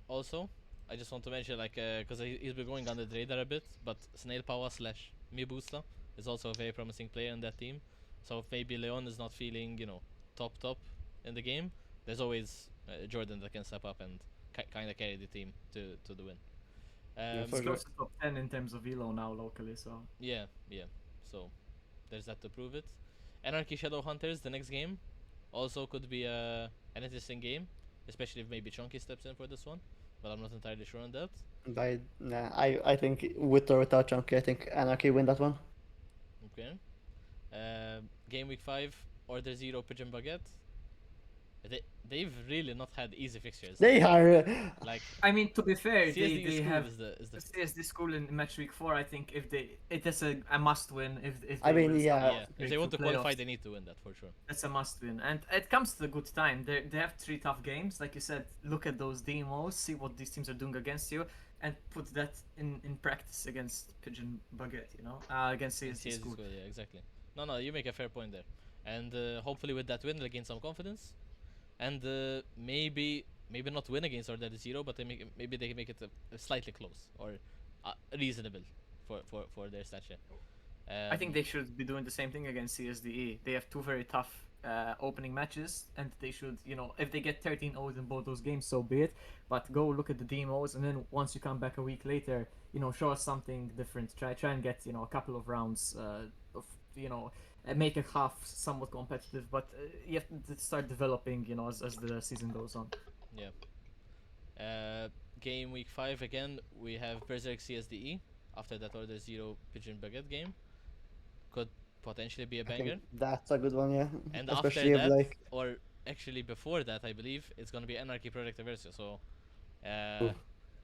Also, I just want to mention, like, because he's been going under the radar a bit, but Snail Power slash Mibusta is also a very promising player in that team. So if maybe Leon is not feeling, top in the game, there's always Jordan that can step up and kind of carry the team to the win. Yeah, He's for Um, sure. close to top 10 in terms of elo now locally, so. yeah, yeah. So there's that to prove it. Anarchy Shadow Hunters, the next game, also could be an interesting game, especially if maybe Chunky steps in for this one. But I'm not entirely sure on that. I think with or without Chunky, I think Anarchy win that one. Okay. Game week 5, Order Zero, Pigeon Baguette. They've really not had easy fixtures. They are. Like I mean, to be fair, CSD they school have is the CSD school in match week 4. I think if it is a must win if I they mean, will yeah. somehow yeah. If break they want to through qualify, playoffs. they need to win that for sure. That's a must win, and it comes to a good time. They have 3 tough games, like you said. Look at those demos, see what these teams are doing against you, and put that in practice against Pigeon Baguette. Against In CSD CSD school. school, yeah, exactly. No, you make a fair point there. And hopefully with that win, they'll gain some confidence. And maybe not win against Order Zero, but maybe they can make it slightly close or reasonable for their stature. I think they should be doing the same thing against CSDE. They have 2 very tough opening matches, and they should, if they get 13-0 in both those games, so be it. But go look at the demos, and then once you come back a week later, show us something different. Try and get a couple of rounds of make a half somewhat competitive. But you have to start developing, as the season goes on. Yeah. Game week 5 again, we have Berserk CSDE. After that Order Zero Pigeon Baguette game, could potentially be a I banger. think that's a good one, yeah. And Especially after if that, like. or actually before that, I believe it's gonna be Anarchy Project Versus. So, Oof.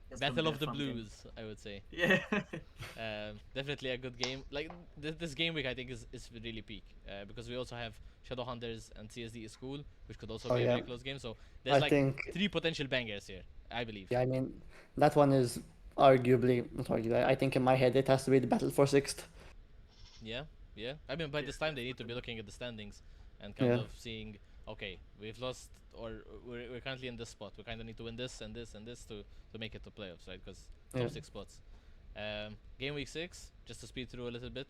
That's gonna Battle be of a the fun game. Blues, I would say. Yeah. Definitely a good game. Like this game week, I think is really peak because we also have Shadowhunters and CSD School, which could also Oh be a yeah. very close game. So there's I like think. 3 potential bangers here, I believe. Yeah, I mean, that one is arguably not arguably. I think in my head it has to be the battle for sixth. Yeah, yeah. I mean, by this time they need to be looking at the standings and kind Yeah. of seeing, okay, we've lost or we're currently in this spot. We kind of need to win this and this and this to make it to playoffs, right? Because top Yeah. 6 spots. Game week 6, just to speed through a little bit.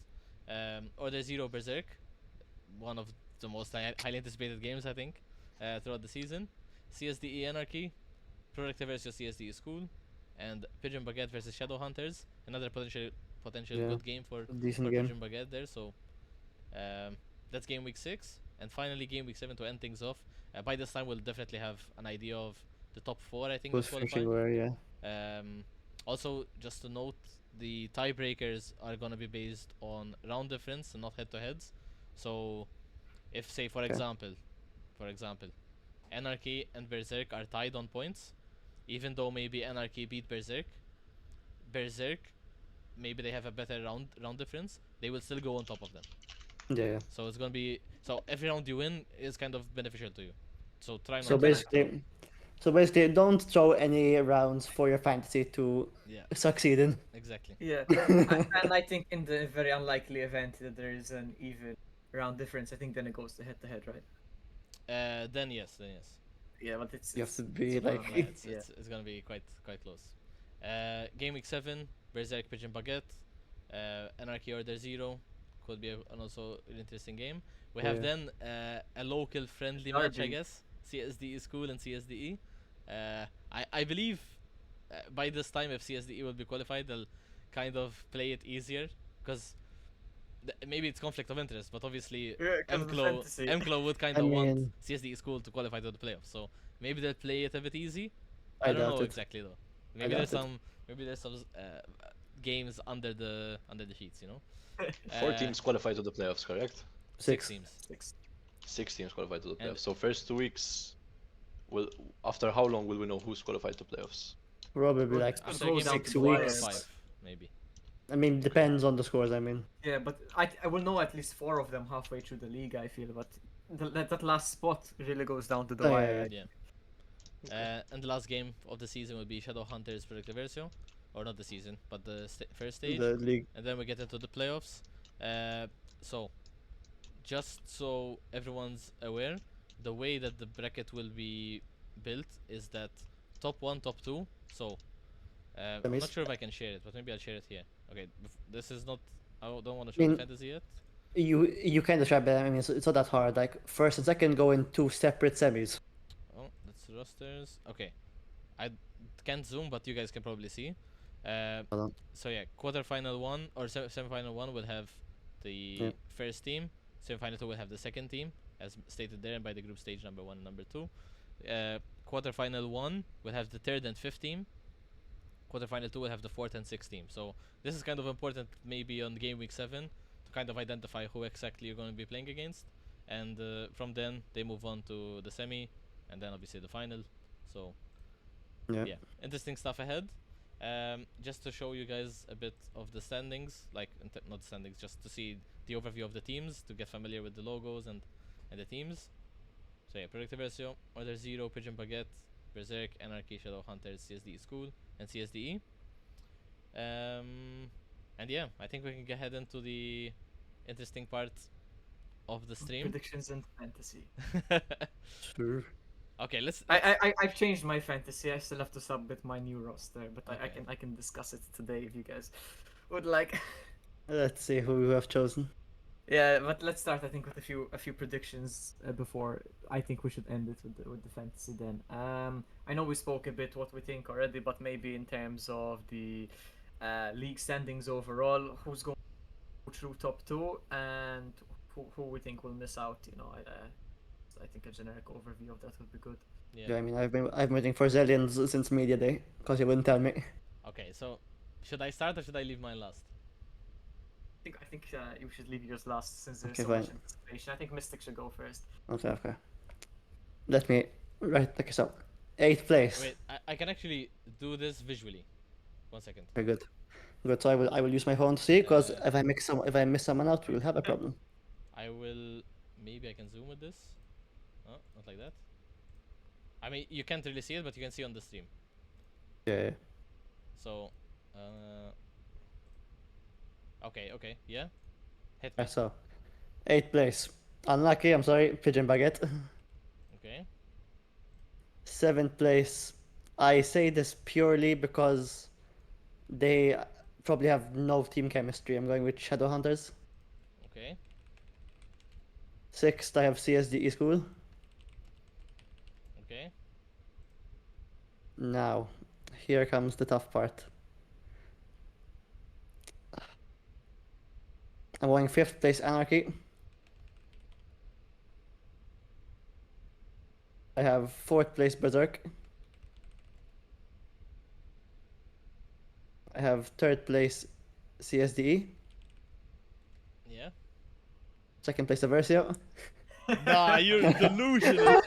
Order Zero Berserk, one of the most highly anticipated games, I think, throughout the season. CSDE Anarchy, Project versus CSDE School, and Pigeon Baguette versus Shadowhunters. Another potential Yeah. good game for Decent game. Pigeon Baguette there. So that's game week 6, and finally game week 7 to end things off. By this time, we'll definitely have an idea of the top 4. I think Who's that qualify. finishing where? Yeah. Also, just to note, the tiebreakers are gonna be based on round difference and not head-to-heads. So, if say for Okay. example, Anarchy and Berserk are tied on points, even though maybe Anarchy beat Berserk, maybe they have a better round difference. They will still go on top of them. Yeah. Yeah. So it's gonna be every round you win is kind of beneficial to you. So try not So to basically, don't throw any rounds for your fantasy to yeah, succeed in. exactly. Yeah, and I think in the very unlikely event that there is an even round difference, I think then it goes to head to head, right? Then yes. Yeah, but it's You have to be it's like- fun, Yeah, yeah. it's gonna be quite close. Game week 7, Berserk Pigeon Baguette, Anarchy Order Zero, could be an also an interesting game. We have Yeah. then a local friendly match, I Derby. guess. CSDE School and CSDE. I believe by this time, if CSDE will be qualified, they'll kind of play it easier because maybe it's conflict of interest, but obviously Yeah, 'cause of the fantasy. MCLO would kind I of want mean- CSDE School to qualify to the playoffs. So maybe they'll play it a bit easy. I I don't doubt know it. exactly though. I Maybe there's doubt it. some games under the sheets, you know. 4 teams qualify to the playoffs, correct? 6 teams. 6. 6 teams qualify to the And- playoffs. So first 2 weeks, after how long will we know who's qualified to playoffs? Probably Well, like it's After go game down week to 6 the four or wires. weeks. 5, maybe. I mean, depends on the scores. I mean, Yeah, but I will know at least 4 of them halfway through the league, I feel. But that last spot really goes down to the Oh, yeah, wire. yeah. Yeah. And the last game of the season will be Shadowhunters Versio, or not the season, but the first stage, The league. and then we get into the playoffs. So just so everyone's aware, the way that the bracket will be built is that top one, top two. So I'm not Semis. sure if I can share it, but maybe I'll share it here. Okay, this is not. Don't want to I show the mean, fantasy yet. you kind of try, but I mean, it's not that hard. Like first and second go in 2 separate semis. Oh, that's rosters. Okay, I can't zoom, but you guys can probably see. Hold on. So yeah, quarterfinal one or semifinal one will have the Yeah. first team. Semifinal two will have the second team, as stated there, and by the group stage number one and number two. Quarterfinal one will have the third and fifth team. Quarterfinal two will have the fourth and sixth team. So this is kind of important, maybe on game week 7, to kind of identify who exactly you're going to be playing against, and from then they move on to the semi, and then obviously the final. So Yeah. interesting stuff ahead. Just to show you guys a bit of the standings, like not standings, just to see the overview of the teams, to get familiar with the logos and the teams. So yeah, Predictive Versio, Order Zero, Pigeon Baguette, Berserk, Anarchy, Shadow Hunters, CSDE School, and CSDE. And yeah, I think we can get head into the interesting part of the stream. Predictions and fantasy. Sure. Okay, let's. I've changed my fantasy. I still have to submit my new roster, but I Okay. can discuss it today if you guys would like. Let's see who we have chosen. Yeah, but let's start. I think with a few predictions before. I think we should end it with the fantasy then. I know we spoke a bit what we think already, but maybe in terms of the league standings overall, who's going through top 2 and who we think will miss out. You know, I think a generic overview of that would be good. Yeah, I mean, I've been waiting for Zillions since media day because he wouldn't tell me. Okay, so should I start or should I leave mine last? I think you should leave yours last since there's Okay, so much fine. anticipation. I think Mystic should go first. Okay. Let me write like so. 8th place. Wait, I can actually do this visually. 1 second. Very good. Good. So I will use my phone to see because Uh, if I miss someone out, we'll have a problem. I will. Maybe I can zoom with this. Oh, not like that. I mean, you can't really see it, but you can see on the stream. Yeah. So, okay, yeah. Hit me. Right, so 8th place. Unlucky. I'm sorry. Pigeon Baguette. Okay. 7th place. I say this purely because they probably have no team chemistry. I'm going with Shadowhunters. Okay. 6th, I have CSDE School. Okay. Now, here comes the tough part. I'm going 5th place Anarchy. I have 4th place Berserk. I have 3rd place CSDE. Yeah. 2nd place Aversio. Nah, you're delusional.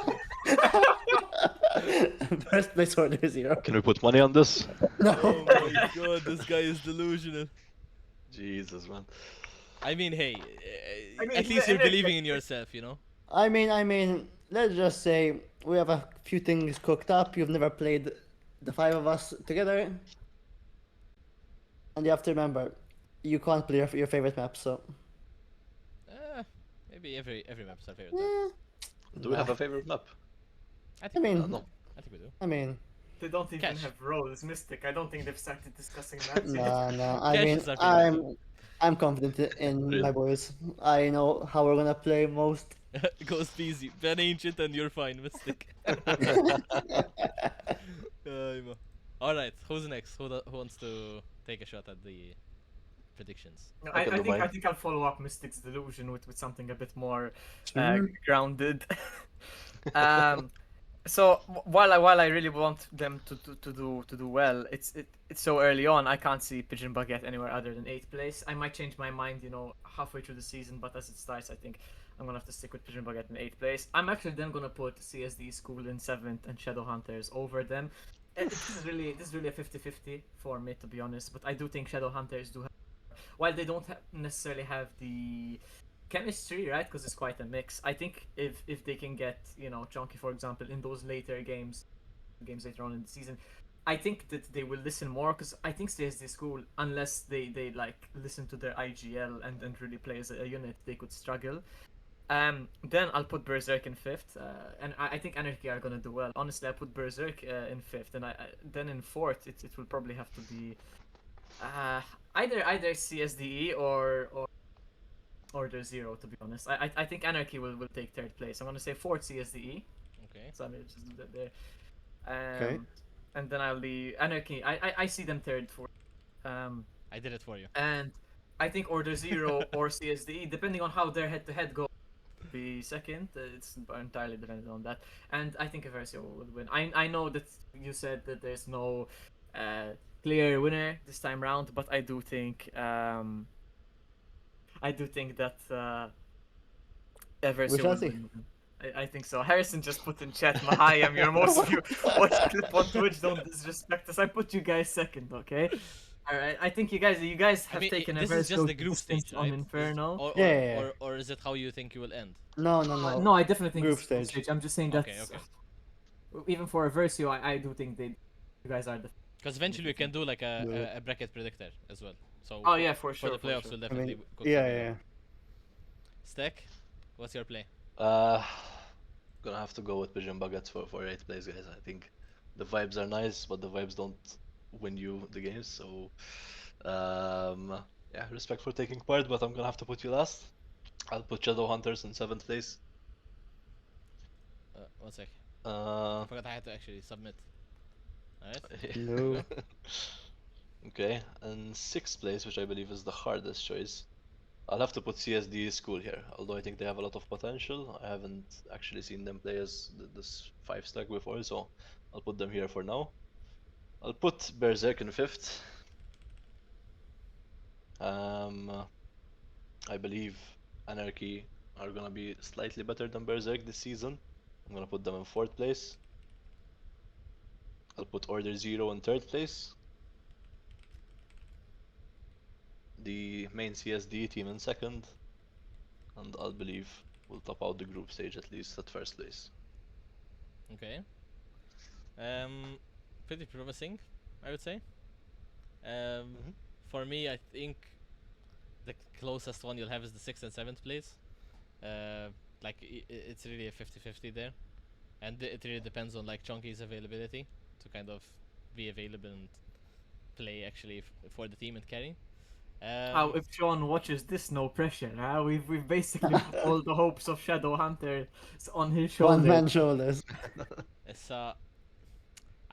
First place Order Zero. Can we put money on this? No. Oh my god, this guy is delusional. Jesus, man. I mean, hey, I mean, at least you're and it- believing in yourself, you know? I mean, let's just say we have a few things cooked up. You've never played the 5 of us together. And you have to remember, you can't play your favorite map, so. Maybe every map's our favorite map. Do we have a favorite map? I I think, mean, No. I think we do. I mean, They don't even Cash. have roles. Mystic. I don't think they've started discussing that yet. no. I Cash mean, is our favorite I'm confident in Really? my boys. I know how we're gonna play most. Ghost easy. Ban ancient and you're fine, Mystic. Alright, who's next? Who wants to take a shot at the predictions? No, I can do mine. I think I'll follow up Mystic's delusion with something a bit more Sure. grounded. So while I really want them to do well, it's so early on. I can't see Pigeon Baguette anywhere other than 8th place. I might change my mind, you know, halfway through the season, but as it starts, I think I'm gonna have to stick with Pigeon Baguette in 8th place. I'm actually then gonna put CSD School in 7th and Shadowhunters over them. This is really a 50-50 for me, to be honest. But I do think Shadowhunters do have while they don't necessarily have the chemistry, right? Because it's quite a mix. I think if they can get Chunky, for example, in those later games later on in the season, I think that they will listen more. Because I think CSD School, unless they like listen to their IGL and really play as a unit, they could struggle. Then I'll put Berserk in fifth, and I think Anarchy are gonna do well. Honestly, I put Berserk in fifth, and then in fourth it will probably have to be either CSDE or the Zero. To be honest, I think Anarchy will take third place. I'm gonna say fourth CSDE. Okay. So I'm gonna just do that there. Okay. And then I'll leave Anarchy. I see them third, fourth. I did it for you. And I think Order Zero or CSDE, depending on how their head-to-head goes, be second. It's entirely dependent on that. And I think Eversio would win. I know that you said that there's no clear winner this time round, but I do think that Eversio shall will see. win. I think so. Harrison just put in chat, Mahai, I'm your most viewed watch clip on Twitch. Don't disrespect us. I put you guys second, okay? Alright, I think you guys have taken a this very is just the group stage, on right? Infernal. Yeah. Or is it how you think you will end? No. No, I definitely think Group it's group stage. I'm just saying that Okay, okay. even for Versio, I do think you guys are the. Because eventually we can do like a bracket predictor as well. So Oh yeah, for sure. the playoffs sure. will definitely cook yeah, together. yeah. Stack, what's your play? Gonna have to go with Pigeon Buckets for 8th place, guys. I think the vibes are nice, but the vibes don't win you the games. So, yeah, respect for taking part, but I'm gonna have to put you last. I'll put Shadow Hunters in 7th place. 1 sec. I Uh, forgot I had to actually submit. Alright. No. Okay, and 6th place, which I believe is the hardest choice. I'll have to put CSD School here, although I think they have a lot of potential. I haven't actually seen them play as this 5-stack before, so I'll put them here for now. I'll put Berserk in 5th. I believe Anarchy are gonna be slightly better than Berserk this season. I'm gonna put them in 4th place. I'll put Order Zero in 3rd place. The main CSD team in 2nd. And I'll believe we'll top out the group stage at least at 1st place. Okay. Pretty promising, I would say. For me, I think the closest one you'll have is the 6th and 7th place. Like it's really a 50-50 there, and it really depends on like Chunky's availability to kind of be available and play actually for the team and carry. If Sean watches this, no pressure. Huh? We've basically put all the hopes of Shadow Hunter on his shoulders. One man shoulders. It's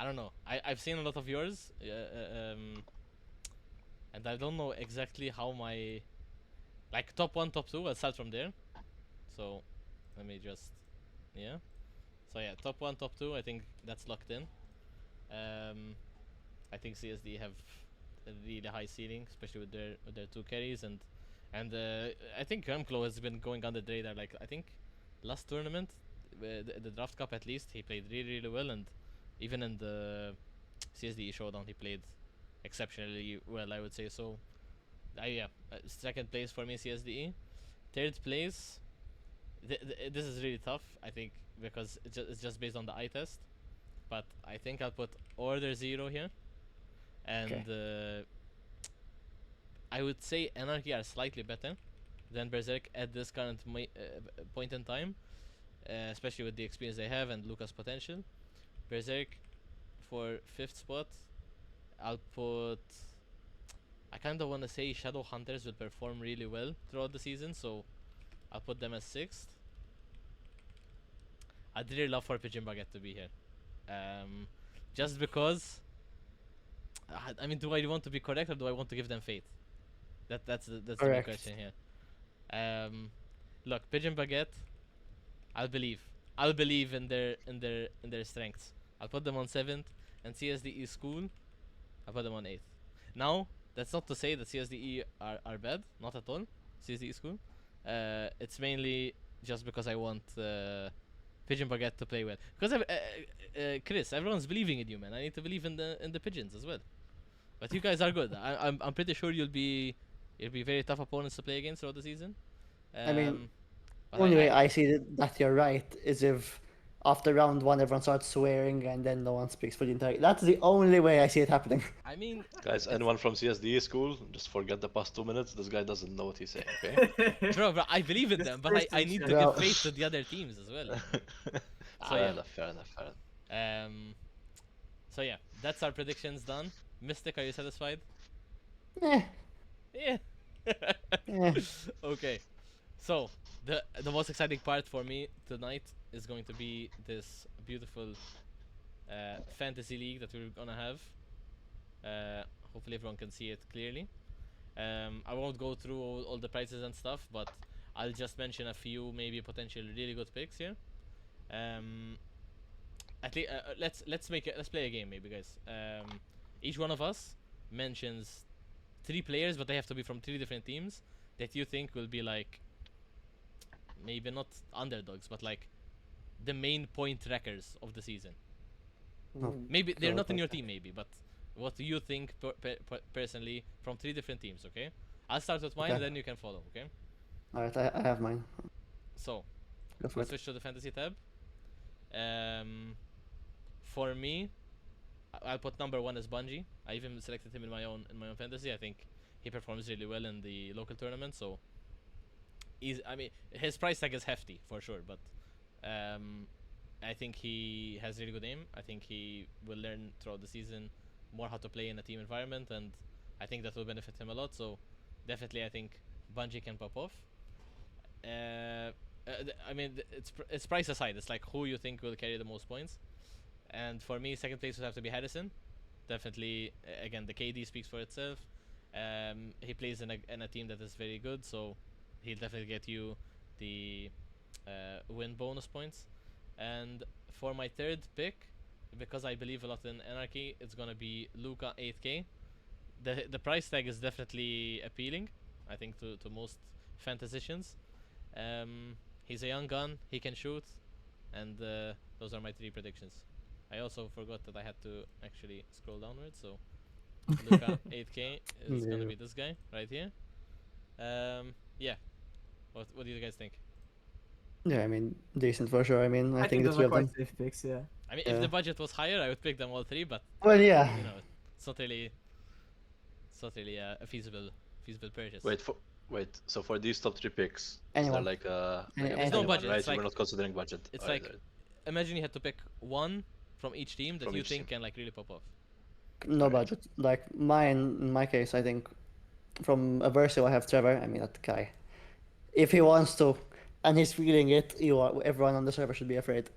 I don't know. I've seen a lot of yours, and I don't know exactly how my like top 1, top 2. I'll start from there. So let me just So yeah, top 1, top 2. I think that's locked in. I think CSD have a really high ceiling, especially with their 2 carries, and I think Gramclo has been going under the radar. Like I think last tournament, the draft cup at least, he played really well, and even in the CSD showdown he played exceptionally well, I would say. So second place for me CSDE. Third place, this is really tough, I think, because it's just based on the eye test, but I think I'll put Order Zero here, and I would say Anarchy are slightly better than Berserk at this current point in time, especially with the experience they have and Lucas' potential. Berserk for 5th spot, I'll put. I kind of want to say Shadow Hunters will perform really well throughout the season, so I'll put them as 6th. I'd really love for Pigeon Baguette to be here, just because. I mean, do I want to be correct or do I want to give them fate? That's the big question here. Look, Pigeon Baguette, I'll believe in their strengths. I'll put them on 7th, and CSDE School, I'll put them on 8th. Now, that's not to say that CSDE are bad, not at all. CSDE School, it's mainly just because I want Pigeon Baguette to play well. Because Chris, everyone's believing in you, man. I need to believe in the pigeons as well. But you guys are good. I'm pretty sure you'll be It'll be very tough opponents to play against throughout the season. I mean, But only way I see that you're right is if after round one everyone starts swearing and then no one speaks for the entire. That's the only way I see it happening. I mean, Guys, anyone from CSDE school, just forget the past 2 minutes. This guy doesn't know what he's saying, okay? bro, I believe in them, but I need to Well- give faith to the other teams as well. So Fair yeah. enough, fair enough, fair enough. So yeah, that's our predictions done. Mystic, are you satisfied? Eh, Yeah. eh. Okay. So the most exciting part for me tonight is going to be this beautiful fantasy league that we're gonna have. Hopefully everyone can see it clearly. I won't go through all the prices and stuff, but I'll just mention a few maybe potential really good picks here. At least let's play a game maybe, guys. Each one of us mentions 3 players, but they have to be from 3 different teams that you think will be like maybe not underdogs, but like the main point wreckers of the season. Maybe they're not in your team, maybe, but what do you think personally from 3 different teams? Okay, I'll start with mine, Okay. and then you can follow. Okay, Alright, I have mine. so Go for let's it. switch to the fantasy tab. For me, I'll put number 1 as Bungie. I even selected him in my own fantasy. I think he performs really well in the local tournament, so I mean, his price tag is hefty for sure, but I think he has really good aim. I think he will learn throughout the season more how to play in a team environment, and I think that will benefit him a lot. So definitely, I think Bungie can pop off. I mean, it's price aside. It's like who you think will carry the most points. And for me, second place would have to be Harrison. Definitely, again, the KD speaks for itself. He plays in a team that is very good, so he'll definitely get you the win bonus points. And for my third pick, because I believe a lot in Anarchy, it's gonna be Luca 8K. The price tag is definitely appealing, I think, to most fantasicians. He's a young gun, he can shoot, and those are my 3 predictions. I also forgot that I had to actually scroll downwards, so Luca 8K is gonna be this guy right here. Yeah. What do you guys think? Yeah, I mean, decent for sure. I mean, I, I think the those three are of quite them. safe picks, yeah. I mean, if Yeah. the budget was higher, I would pick them all 3, but Well, yeah. you know, it's not really a feasible purchase. Wait. So for these top 3 picks, is Anyone. there like Any- There's no anyone, budget, right? it's You were like- not considering budget. it's Alright, like- alright. Imagine you had to pick one from each team that From you each think team. can like really pop off. No Alright. budget. Like mine, in my case, I think from Aversio I have Trevor. I mean, that guy. If he wants to, and he's feeling it, everyone on the server should be afraid.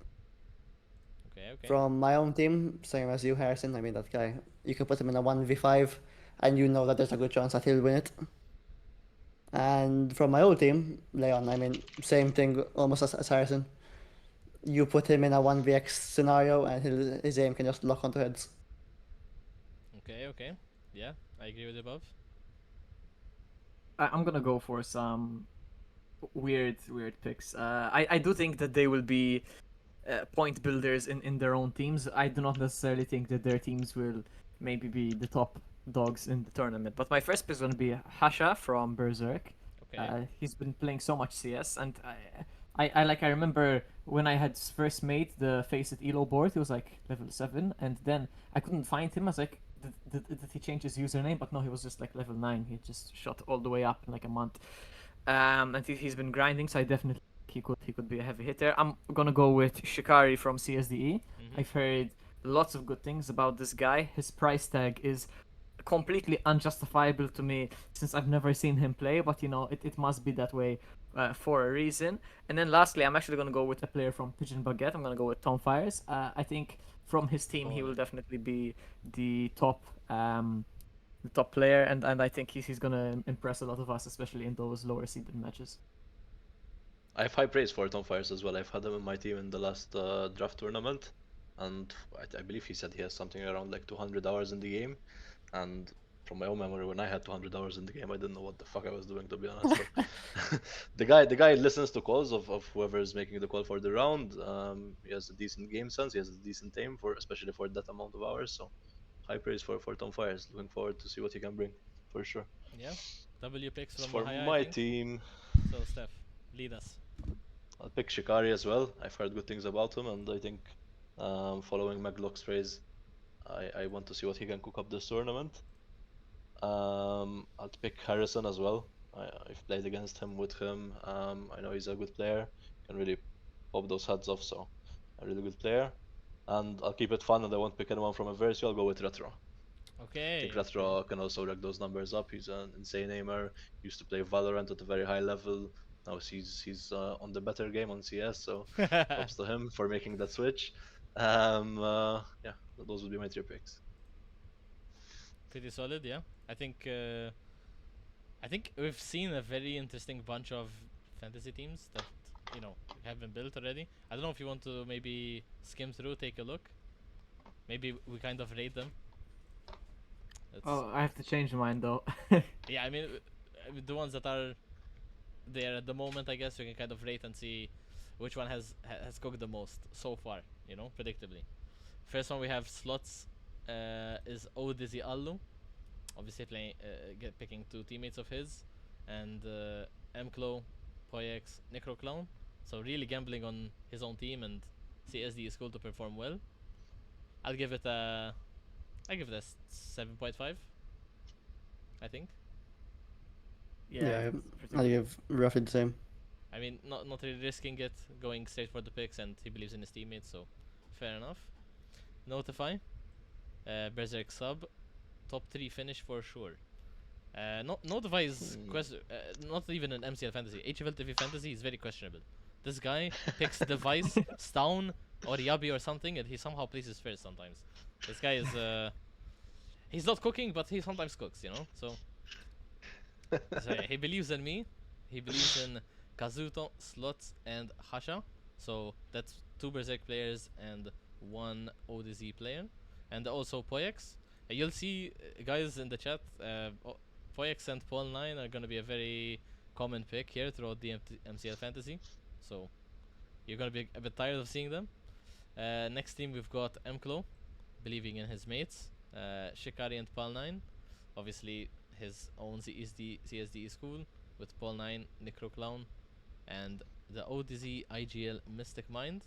Okay. From my own team, same as you, Harrison. I mean, that guy. You can put him in a 1v5, and you know that there's a good chance that he'll win it. And from my old team, Leon, I mean, same thing almost as Harrison. You put him in a 1vx scenario, and his aim can just lock onto heads. Okay. Yeah, I agree with the above. I'm gonna go for some weird picks. I do think that they will be point builders in their own teams. I do not necessarily think that their teams will maybe be the top dogs in the tournament. But my first pick is gonna be Hasha from Berserk. Okay. He's been playing so much CS, and I remember when I had first made the Face It Elo board, he was like level 7, and then I couldn't find him. I was like, did he change his username? But no, he was just like level 9. He just shot all the way up in like a month. And he's been grinding, so I definitely think he could be a heavy hitter. I'm gonna go with Shikari from CSDE. Mhm. I've heard lots of good things about this guy. His price tag is completely unjustifiable to me since I've never seen him play, but you know, it must be that way for a reason. And then lastly, I'm actually going to go with a player from Pigeon Baguette. I'm going to go with Tom Fires. I think from his team, he will definitely be the top player, and I think he's going to impress a lot of us, especially in those lower seeded matches. I have high praise for Tom Fires as well. I've had him in my team in the last draft tournament, and I believe he said he has something around like 200 hours in the game. And from my own memory, when I had 200 hours in the game, I didn't know what the fuck I was doing, to be honest. So the guy listens to calls of whoever is making the call for the round. He has a decent game sense. He has a decent aim especially for that amount of hours. So high praise for Tom Fires. Looking forward to see what he can bring for sure. Yeah. W picks from For Mahaya, I my think. team, So Steph, lead us. I'll pick Shikari as well. I've heard good things about him, and I think following Maglock's phrase, I want to see what he can cook up this tournament. I'll pick Harrison as well. I've played against him with him. I know he's a good player, can really pop those heads off, so a really good player. And I'll keep it fun, and I won't pick anyone from a verse. I'll go with Retro. I Okay. think Retro can also rack those numbers up. He's an insane aimer. Used to play Valorant at a very high level. Now he's on the better game on CS, so props to him for making that switch. Yeah, those would be my 3 picks. Pretty solid, yeah. I think we've seen a very interesting bunch of fantasy teams that have been built already. I don't know if you want to maybe skim through, take a look. Maybe we kind of rate them. Oh, I have to change mine though. Yeah, I mean, the ones that are there at the moment, I guess we can kind of rate and see which one has cooked the most so far. Predictably. First one we have slots is Odizzy Allu. Obviously picking 2 teammates of his, and Mclo, Poyex, Necroclown. So really gambling on his own team, and CSD is cool to perform well. I give it a 7.5. I think. Yeah, it's pretty I'll good. give roughly the same. I mean, not really risking it, going straight for the picks, and he believes in his teammates, so fair enough. Notify, Berserk sub, top 3 finish for sure. Notify is not even an MCL fantasy. HFL TV fantasy is very questionable. This guy picks Device, Stown, or Yabi or something, and he somehow places first sometimes. This guy is he's not cooking, but he sometimes cooks, So yeah, he believes in me. He believes in Kazuto, Slots, and Hasha. So that's 2 Berserk players and 1 ODZ player, and also Poyex. You'll see, guys in the chat, Poyex and Paul9 are gonna be a very common pick here throughout the MCL fantasy. So you're gonna be a bit tired of seeing them. Next team we've got Mclo, believing in his mates. Shikari and Paul9, obviously his own CSD school with Paul9, Necroclown, and the ODZ IGL Mystic Mind.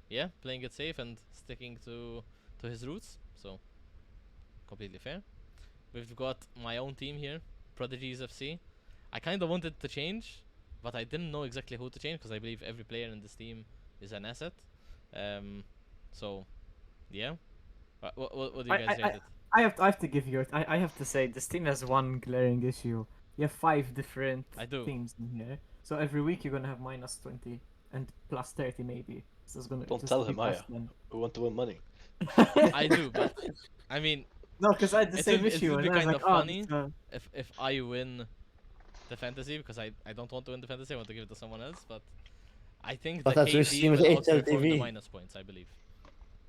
Yeah, playing it safe and sticking to his roots, so completely fair. We've got my own team here, Prodigies FC. I kind of wanted to change, but I didn't know exactly who to change because I believe every player in this team is an asset. So, yeah. What do you guys rate it? I have to give you. I have to say this team has one glaring issue. You have 5 different I do. teams in here, so every week you're gonna have -20 and +30 maybe. So it's gonna Don't just tell be him, Maya. +10. We want to win money. I do, but I mean, No, because I had the it same would issue, be and I was kind like, of oh, funny this, if I win the fantasy, because I don't want to win the fantasy. I want to give it to someone else, but I think But the that's your KD team with will outperform the HLTV. minus points, I believe.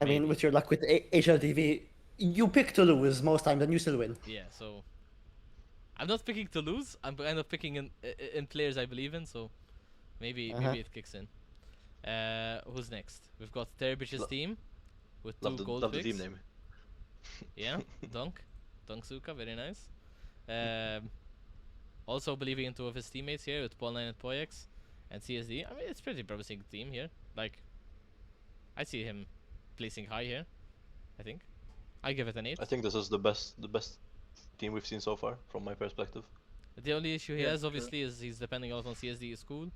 I mean, Maybe. with your luck with HLTV, you pick to lose most times and you still win. Yeah, so I'm not picking to lose. I'm kind of picking in players I believe in. So maybe it kicks in. Who's next? We've got Terbich's Lo- team with 2 gold Love the picks. team name. Yeah, Dunk Suka, very nice. Also believing in 2 of his teammates here with Paul9 and Poyex and CSD. I mean, it's pretty promising team here. Like, I see him placing high here. I think I give it an 8. I think this is the best team we've seen so far, from my perspective. The only issue he Yeah, has sure. obviously is he's depending a lot on CSD school,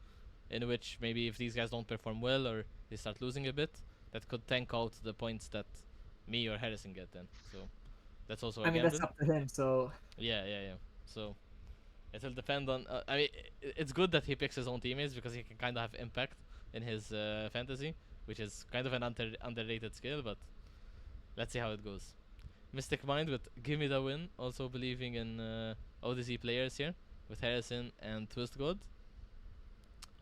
in which maybe if these guys don't perform well or they start losing a bit, that could tank out the points that me or Harrison get then. So that's also a I mean, gamble. that's up to him. So Yeah. So it'll depend on. I mean, it's good that he picks his own teammates because he can kind of have impact in his fantasy, which is kind of an underrated skill. But let's see how it goes. Mystic Mind with Give Me the Win, also believing in ODZ players here with Harrison and Twist God.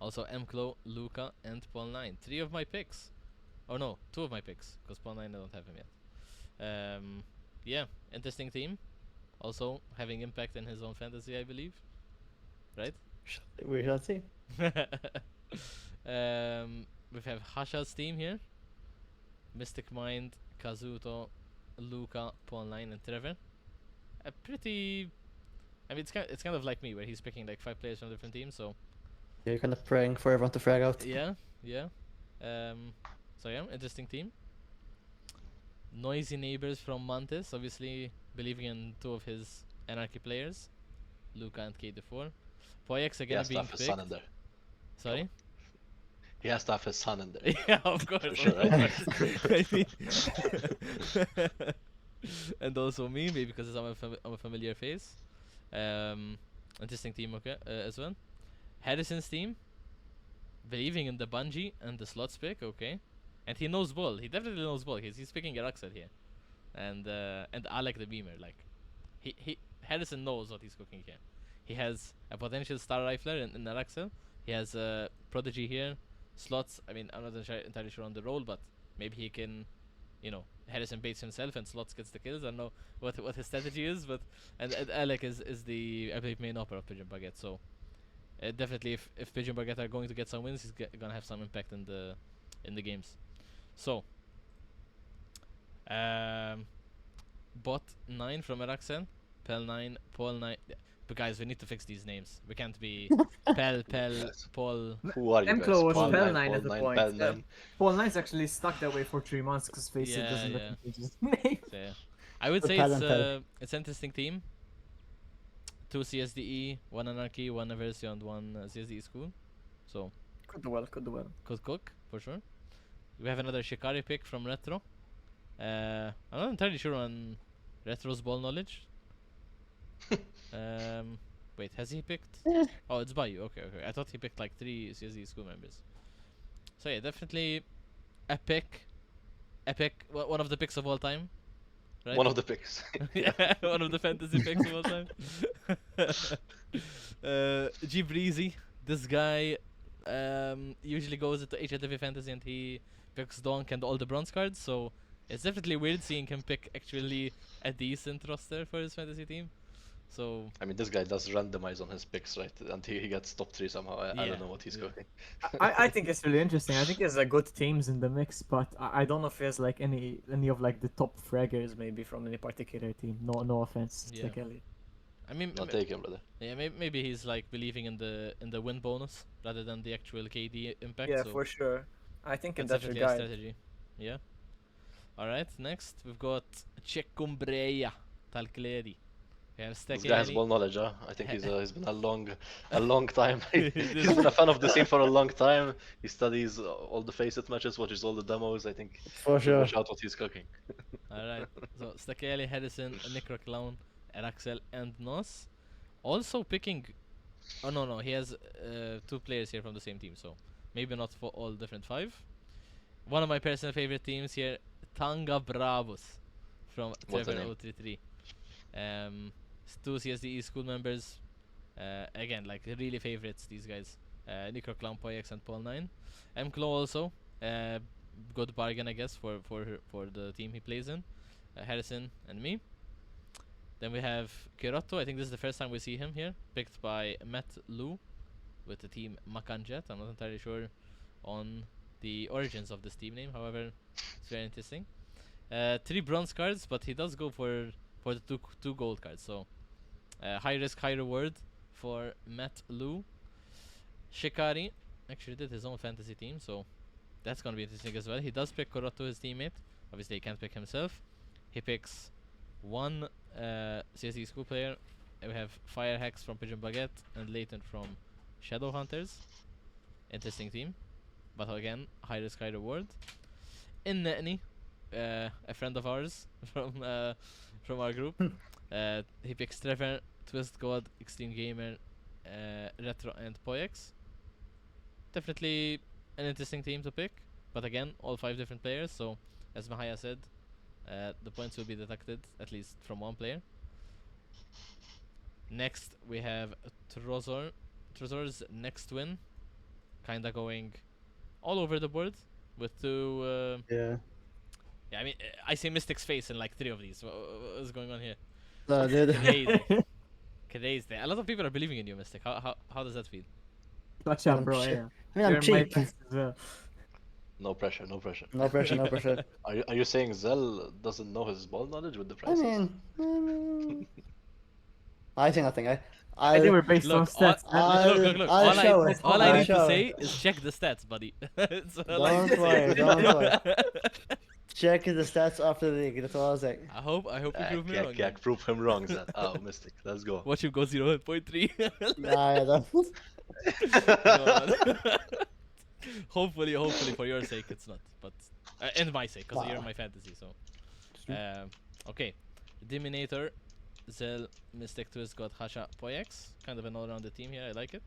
Also Mclo, Luca, and Paul9. 3 of my picks. Oh no, 2 of my picks, because Paul9 I don't have him yet. Yeah, interesting team. Also having impact in his own fantasy, I believe. Right? We shall see. We have Hasha's team here. Mystic Mind, Kazuto, Luca, Paul9, and Trevor. A pretty I mean, it's kind of like me, where he's picking like 5 players from different teams. So You're kind of praying for everyone to frag out. yeah, yeah. So yeah, interesting team. Noisy neighbors from Mantis, obviously believing in 2 of his Anarchy players, Luca and KD4. Poyex He again has to being have his son in picked. there. Sorry. He has to have his son in there. Yeah, of course. For sure, Of right? course. I mean, and also me, maybe because I'm a familiar face. Interesting team, okay, as well. Harrison's team, believing in the Bungie and the slots pick, okay. And he knows ball. He definitely knows ball. He's picking Araxel here, and Alec the Beamer. Like, he Harrison knows what he's cooking here. He has a potential star rifler in Araxel. He has a prodigy here. Slots. I mean, I'm not entirely sure on the role, but maybe he can, Harrison baits himself and Slots gets the kills. I don't know what his strategy is, but and Alec is the, I believe, main opera of Pigeon Baguette. So definitely, if Pigeon Baguette are going to get some wins, he's gonna have some impact in the games. So bot 9 from Araxel, Pel 9, Paul 9. But guys, we need to fix these names. We can't be Pel, Yes. Paul. Who are you guys? Emclo was Paul Pel 9, 9 Paul at the 9, point. Pel Yeah. 9. Paul 9's actually stuck that way for 3 months because Face It doesn't Yeah. let him change his name. So, yeah. I would But say Pel and Pel. it's an interesting team. 2 CSDE, 1 Anarchy, 1 Aversio, and 1 CSDE school. So Could do well, could do well. could cook for sure. We have another Shikari pick from Retro. I'm not entirely sure on Retro's ball knowledge. Wait, has he picked? Oh, it's Bayou. Okay. I thought he picked like 3 CSD school members. So yeah, definitely a pick. One of the picks of all time. Right? One of the picks. Yeah, one of the fantasy picks of all time. G Breezy, this guy usually goes into HLTV Fantasy and he picks Donk and all the bronze cards, so it's definitely weird seeing him pick actually a decent roster for his fantasy team. So I mean, this guy does randomize on his picks, right? And he gets top 3 somehow. I Yeah, don't know what he's yeah. cooking. I think it's really interesting. I think there's good teams in the mix, but I don't know if there's like any of like the top fraggers maybe from any particular team. No offense, Yeah. like Ellie. I mean, I'll take him, brother. yeah, maybe he's like believing in the win bonus rather than the actual KD impact. Yeah, so for sure. I think in that's that definitely a regard. strategy. Yeah. All right. Next, we've got Ceccumbreia Talcleri. We have This guy has Stekeli. ball knowledge, huh? I think he's been a long time. He's been a fan of the scene for a long time. He studies all the Faceit matches, watches all the demos. I think For should sure. watch out what he's cooking. Alright, so Stekeli, Harrison, Necro Clown, Araxel, and Nos. Also picking. Oh no, he has 2 players here from the same team, so maybe not for all different 5. One of my personal favorite teams here, Tanga Bravos from What a Trevor name. 033. 2 CSDE school members. Again, like really favorites, these guys. Necro Clown, Poyex, and Paul 9. Mclo also. Good bargain, I guess, for the team he plays in. Harrison and me. Then we have Kirotto. I think this is the first time we see him here, picked by Matt Lu with the team Makanjet. I'm not entirely sure on the origins of this team name. However, it's very interesting. 3 bronze cards, but he does go for the two gold cards. So high risk, high reward for Matt Lu. Shikari actually did his own fantasy team, so that's gonna be interesting as well. He does pick Korotto, his teammate. Obviously, he can't pick himself. He picks 1 CSD school player. We have Fire Hex from Pigeon Baguette and Leighton from Shadow Hunters. Interesting team, but again, high risk, high reward. In Netney, a friend of ours from our group, he picks Trevor, Twist God, Extreme Gamer, Retro, and Poyex. Definitely an interesting team to pick, but again, all 5 different players, so as Mahaya said, the points will be deducted at least from 1 player. Next, we have Trozor. Trozor's next win, kinda going all over the board with 2. Yeah. Yeah, I mean, I see Mystic's face in like 3 of these. What is going on here? So, dude. Crazy. Crazy. A lot of people are believing in you, Mystic. How does that feel? Watch out, I'm bro. cheap. Yeah. I mean, I'm You're in my cheap. best as well. No pressure, no pressure. No pressure, no pressure. Are you saying Zell doesn't know his ball knowledge with the I prices? mean, I say nothing. They I'll were based on Look, stats. look. I'll show it. All I I'll need to show say it. is check the stats, buddy. That's all I need Don't to worry, say. don't worry. Check the stats after the league. That's all I'll say. I hope you prove me wrong. Kek, Then. prove him wrong, Zed. Oh, Mystic, let's go. Watch him go 0.3. Nah, yeah, don't. No, no. Hopefully for your sake it's not, but and my sake, because you're Nah. my fantasy. So, okay, Dominator, Zel, Mystic, Twist, God, Hasha, Poyex. Kind of an all-rounded team here. I like it.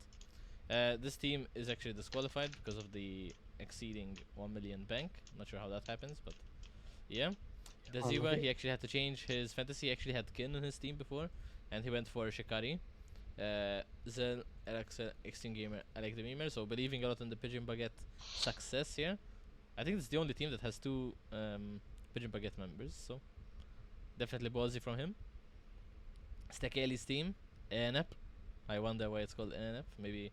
This team is actually disqualified because of the exceeding 1 million bank. Not sure how that happens, but yeah. Daziva, Unlucky. he actually had to change his fantasy. He actually had Kin in his team before, and he went for Shikari. Zel, Alexa, Extreme Gamer, Alec the Memer. So believing a lot in the Pigeon Baguette success here. I think it's the only team that has two Pigeon Baguette members. So definitely ballsy from him. Stakeli's team, ENEP. I wonder why it's called ENEP. Maybe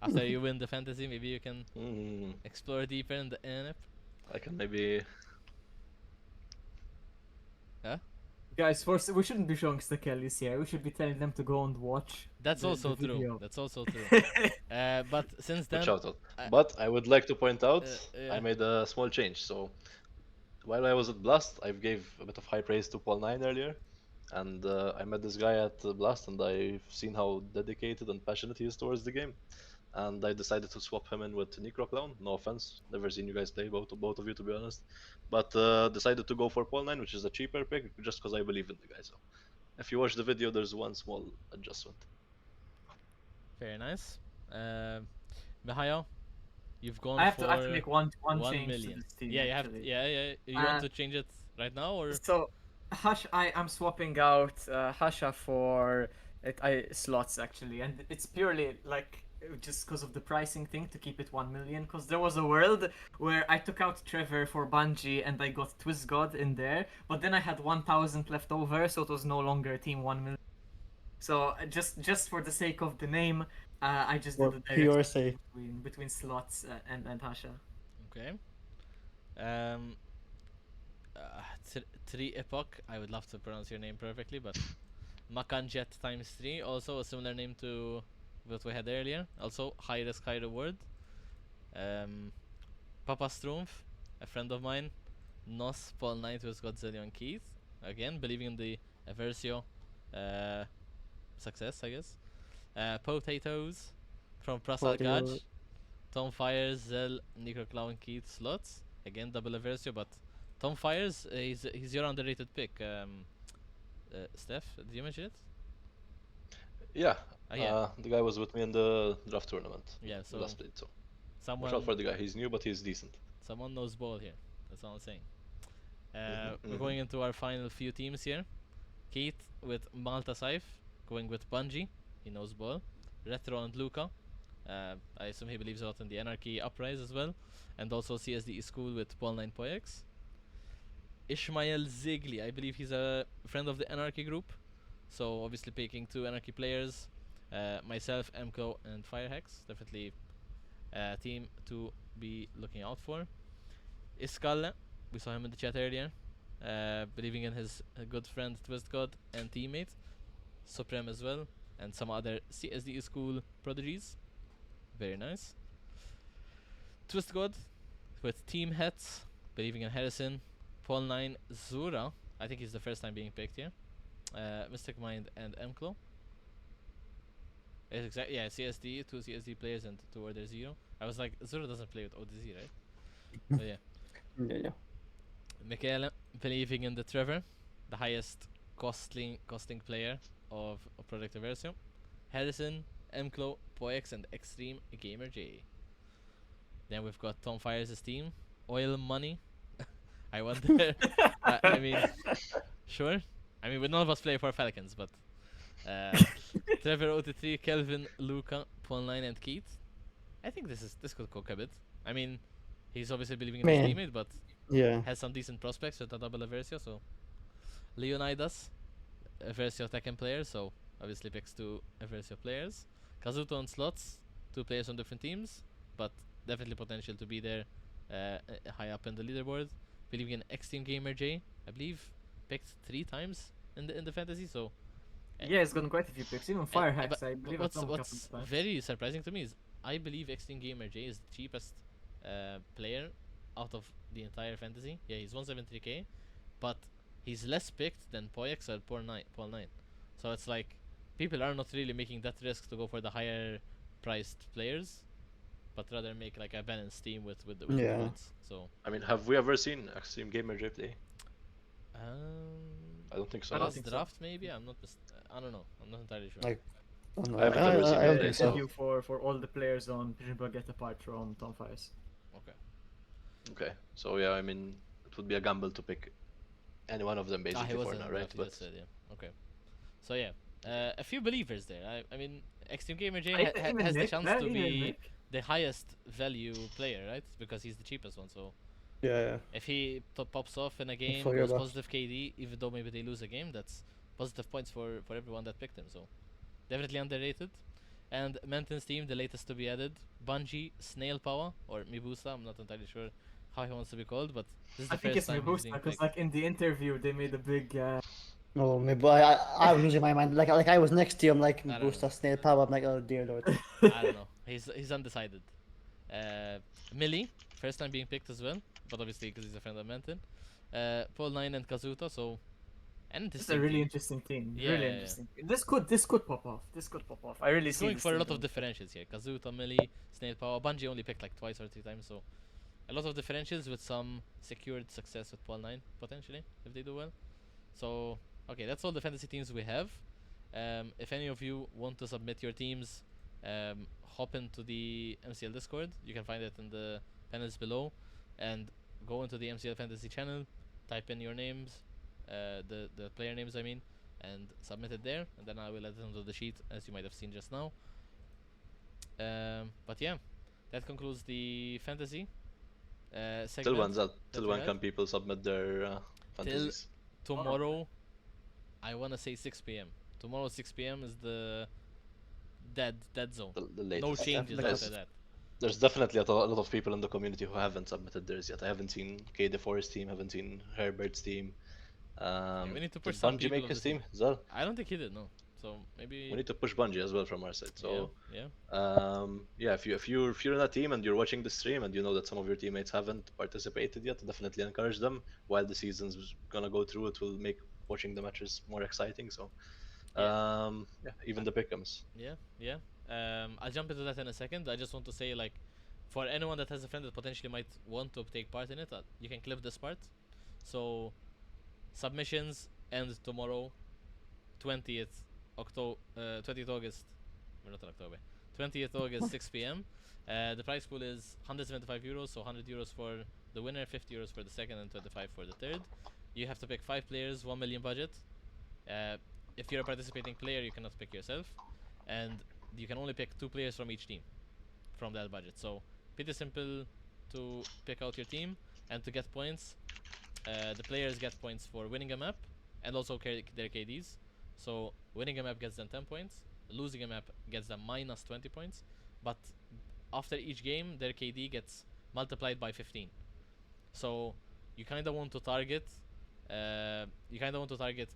after you win the fantasy, maybe you can explore deeper in the ENEP. I can maybe. Huh? Guys, first we shouldn't be showing Stakeli's here. We should be telling them to go and watch. That's the also true. video. That's also true. But since then, Good shout out. I- But I would like to point out, yeah. I made a small change. So while I was at Blast, I gave a bit of high praise to Paul 9 earlier. And I met this guy at Blast, and I've seen how dedicated and passionate he is towards the game. And I decided to swap him in with Necroclown. No offense, never seen you guys play, both of you, to be honest. But decided to go for Paul 9, which is a cheaper pick, just because I believe in the guy. So if you watch the video, there's one small adjustment. very nice. Mihail, you've gone I have for to make one 1 change million. to this team. Yeah, you have. actually. Yeah. You want to change it right now or? So, I'm swapping out Hasha for slots actually, and it's purely like just because of the pricing thing to keep it 1 million. Because there was a world where I took out Trevor for Bungie and I got Twist God in there, but then I had 1,000 left over, so it was no longer Team 1 million. So just for the sake of the name, I just For did the pure direct sake. between slots and Hasha. Okay. Three Epoch. I would love to pronounce your name perfectly, but Makanjet times 3. Also a similar name to what we had earlier. Also high risk, high reward. Papa Strumpf, a friend of mine. Nos, Paul Knight with Godzilla and Keith. Again, believing in the Aversio success, I guess. Potatoes from Prasad Gaj. Potato- Tom Fires, Zell, Necroclown, Keith, slots. Again, double Aversio, but Tom Fires, he's your underrated pick. Steph, did you mention it? Yeah, Yeah. the guy was with me in the draft tournament. Yeah, We so last played, so someone watch out for the guy. He's new, but he's decent. someone knows ball here. That's all I'm saying. We're mhm. going into our final few teams here. Keith with Malta Saif, going with Bungie. He knows ball. Retro and Luca. I assume he believes a lot in the Anarchy Uprise as well. And also CSDE School with Paul 9 Poex. Ishmael Zigli, I believe he's a friend of the Anarchy group. So obviously picking two Anarchy players. Myself, Emco, and Firehex. Definitely a team to be looking out for. Iskal, we saw him in the chat earlier. Believing in his good friend Twist God and teammate. Supreme as well. And some other CSDE school prodigies. Very nice. Twist God with team hats. Believing in Harrison. Paul 9 Zura. I think he's the first time being picked here. Mystic Mind and Mclo. It's exactly, yeah, CSD, two CSD players and two Order 0. I was like, Zura doesn't play with ODZ, right? So yeah. Yeah. Michaela, believing in the Trevor, the highest costing player of Project Aversio. Harrison, Mclo, Poex, and Extreme Gamer J. Then we've got Tom Fires' team. Oil Money. I wonder. I mean, sure. I mean, none of us play for Falcons, but Trevor OT3, Kelvin, Luca, Paul 9, and Keith. I think this could cook a bit. I mean, he's obviously believing in his Man. teammate, but Yeah. has some decent prospects with a double Aversio. So Leonidas, Aversio Tekken player, so obviously picks two Aversio players. Kazuto and Slots, two players on different teams, but definitely potential to be there high up in the leaderboard. Believing in Extreme Gamer J, I believe picked 3 times in the fantasy, so Yeah, it's gotten quite a few picks. Even Fire Hacks, I But believe, what's I've come a couple what's of times. very surprising to me is I believe Extreme Gamer J is the cheapest player out of the entire fantasy. Yeah, he's 173k, but he's less picked than Poyex or Paul 9. So it's like people are not really making that risk to go for the higher priced players, but rather make like a balanced team with Yeah. points. So I mean, have we ever seen Extreme Gamer J play? um, I don't think so. I don't no? think so. draft maybe. I don't know. I'm not entirely sure. Like, I don't know. I haven't ever seen I him don't play, think so- so. Interview for all the players on Pigeon Baguette apart from Tom Fires. Okay. Okay, so yeah, I mean, it would be a gamble to pick any one of them He basically for wasn't now, in right? draft. You But just said yeah. Okay. So yeah, a few believers there. I mean, Extreme Gamer J Even has the Nick, chance man, to even be Nick. the highest value player, right? Because he's the cheapest one. So Yeah. if he pops off in a game, forget goes about- positive KD, even though maybe they lose a game, that's positive points for everyone that picked him. So definitely underrated. And Menton's team, the latest to be added, Bungie, Snail Power, or Mibusa. I'm not entirely sure how he wants to be called, but this is the I think first it's time he's Mibusa being because, picked. like, in the interview, they made a big. Oh, maybe I was losing my mind. Like I was next to him, like I don't boost know. a snail power. I'm like, oh dear lord. I don't know. He's undecided. Millie, first time being picked as well, but obviously because he's a friend of Menton. Paul 9 and Kazuta, so an It's a interesting really team. interesting team. Yeah, Really yeah, yeah. interesting. This could pop off. This could pop off. I really He's see going this for a team lot of going. differentials here. Kazuta, Millie, Snail Power. Bungie only picked like twice or three times, so a lot of differentials with some secured success with Paul 9 potentially if they do well. So okay, that's all the fantasy teams we have. If any of you want to submit your teams, hop into the MCL Discord. You can find it in the panels below, and go into the MCL Fantasy channel. Type in your names, the player names I mean, and submit it there, and then I will add it onto the sheet as you might have seen just now. But yeah, that concludes the fantasy segment. till when that till we when had. can people submit their fantasies? Tomorrow, I wanna say 6 p.m. Tomorrow 6 p.m. is the dead zone. The No latest. changes Because- after that. There's definitely a lot of people in the community who haven't submitted theirs yet. I haven't seen KD4's team, haven't seen Herbert's team. We need to Did push some Bungie people make of his the team as well? I don't think he did, no. So maybe We need to push Bungie as well from our side. So yeah. yeah, if you're in a team and you're watching the stream and you know that some of your teammates haven't participated yet, definitely encourage them. While the season's gonna go through, it will make watching the matches more exciting. So yeah, even the pick'ems. Yeah. I'll jump into that in a second. I just want to say, like, for anyone that has a friend that potentially might want to take part in it, you can clip this part. So, submissions end tomorrow, 20th October, 20th August. We're not in October. 20th August, 6 p.m. The prize pool is 175 euros, so 100 euros for the winner, 50 euros for the second, and 25 for the third. You have to pick 5 players, 1 million budget. If you're a participating player, you cannot pick yourself, and you can only pick 2 players from each team from that budget. So pretty simple to pick out your team and to get points. The players get points for winning a map and also their KDs. So winning a map gets them 10 points, losing a map gets them minus 20 points, but after each game their KD gets multiplied by 15. So you kind of want to target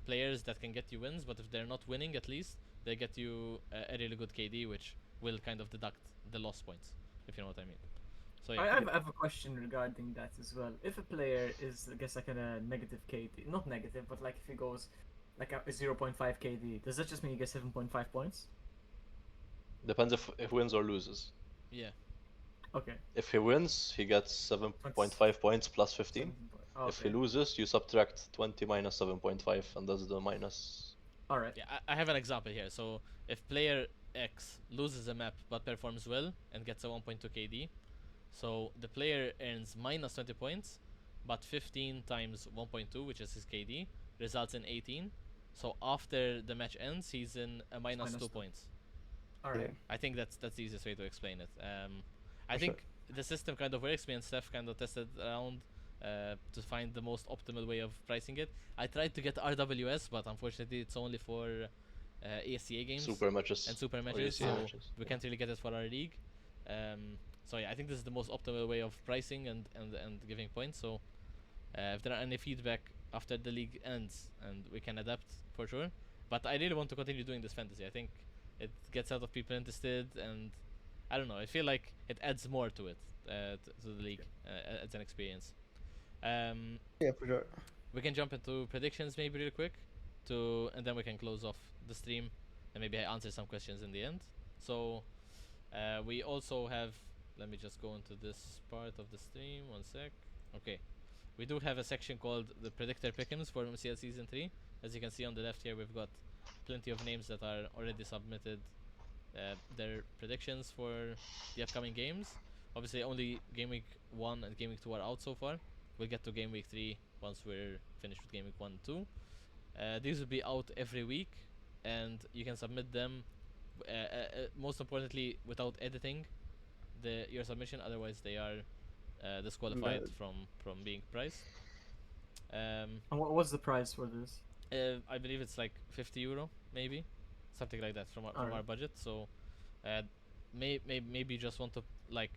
players that can get you wins, but if they're not winning, at least they get you a really good KD, which will kind of deduct the loss points, if you know what I mean. So yeah, I have a question regarding that as well. If a player is, I guess, like in a negative KD, not negative, but like if he goes like a 0.5 KD, does that just mean he gets 7.5 points? Depends if wins or loses. yeah. Okay. If he wins, he gets 7.5 points plus 15. If he Okay. loses, you subtract 20 minus 7.5, and that's the minus. All right. Yeah, I have an example here. So if player X loses a map but performs well and gets a 1.2 KD, so the player earns minus 20 points, but 15 times 1.2, which is his KD, results in 18. So after the match ends, he's in a minus Minus 2 two. points. All right. I think that's the easiest way to explain it. I For think the system kind of works. Me and Steph kind of tested around to find the most optimal way of pricing it. I tried to get RWS, but unfortunately it's only for ACA games Super matches. and super or matches, ACA so matches. we can't really get it for our league. So yeah, I think this is the most optimal way of pricing and giving points. So if there are any feedback after the league ends, and we can adapt for sure, But I really want to continue doing this fantasy. I think it gets a lot of people interested, and I don't know. I feel like it adds more to it, to the league, as an experience. Um, Yeah, for sure. we can jump into predictions maybe real quick, and then we can close off the stream, and maybe I answer some questions in the end. So we also have. Let me just go into this part of the stream. 1 sec. Okay. We do have a section called the Predictor Pick'ems for MCL Season 3. As you can see on the left here, we've got plenty of names that are already submitted their predictions for the upcoming games. Obviously, only Game Week 1 and Game Week 2 are out so far. We'll get to Game Week 3 once we're finished with Game Week 1 and 2. These will be out every week, and you can submit them, most importantly, without editing your submission, otherwise they are disqualified from being priced. And what's the price for this? I believe it's like €50, maybe, something like that from our budget. So, maybe you just want to like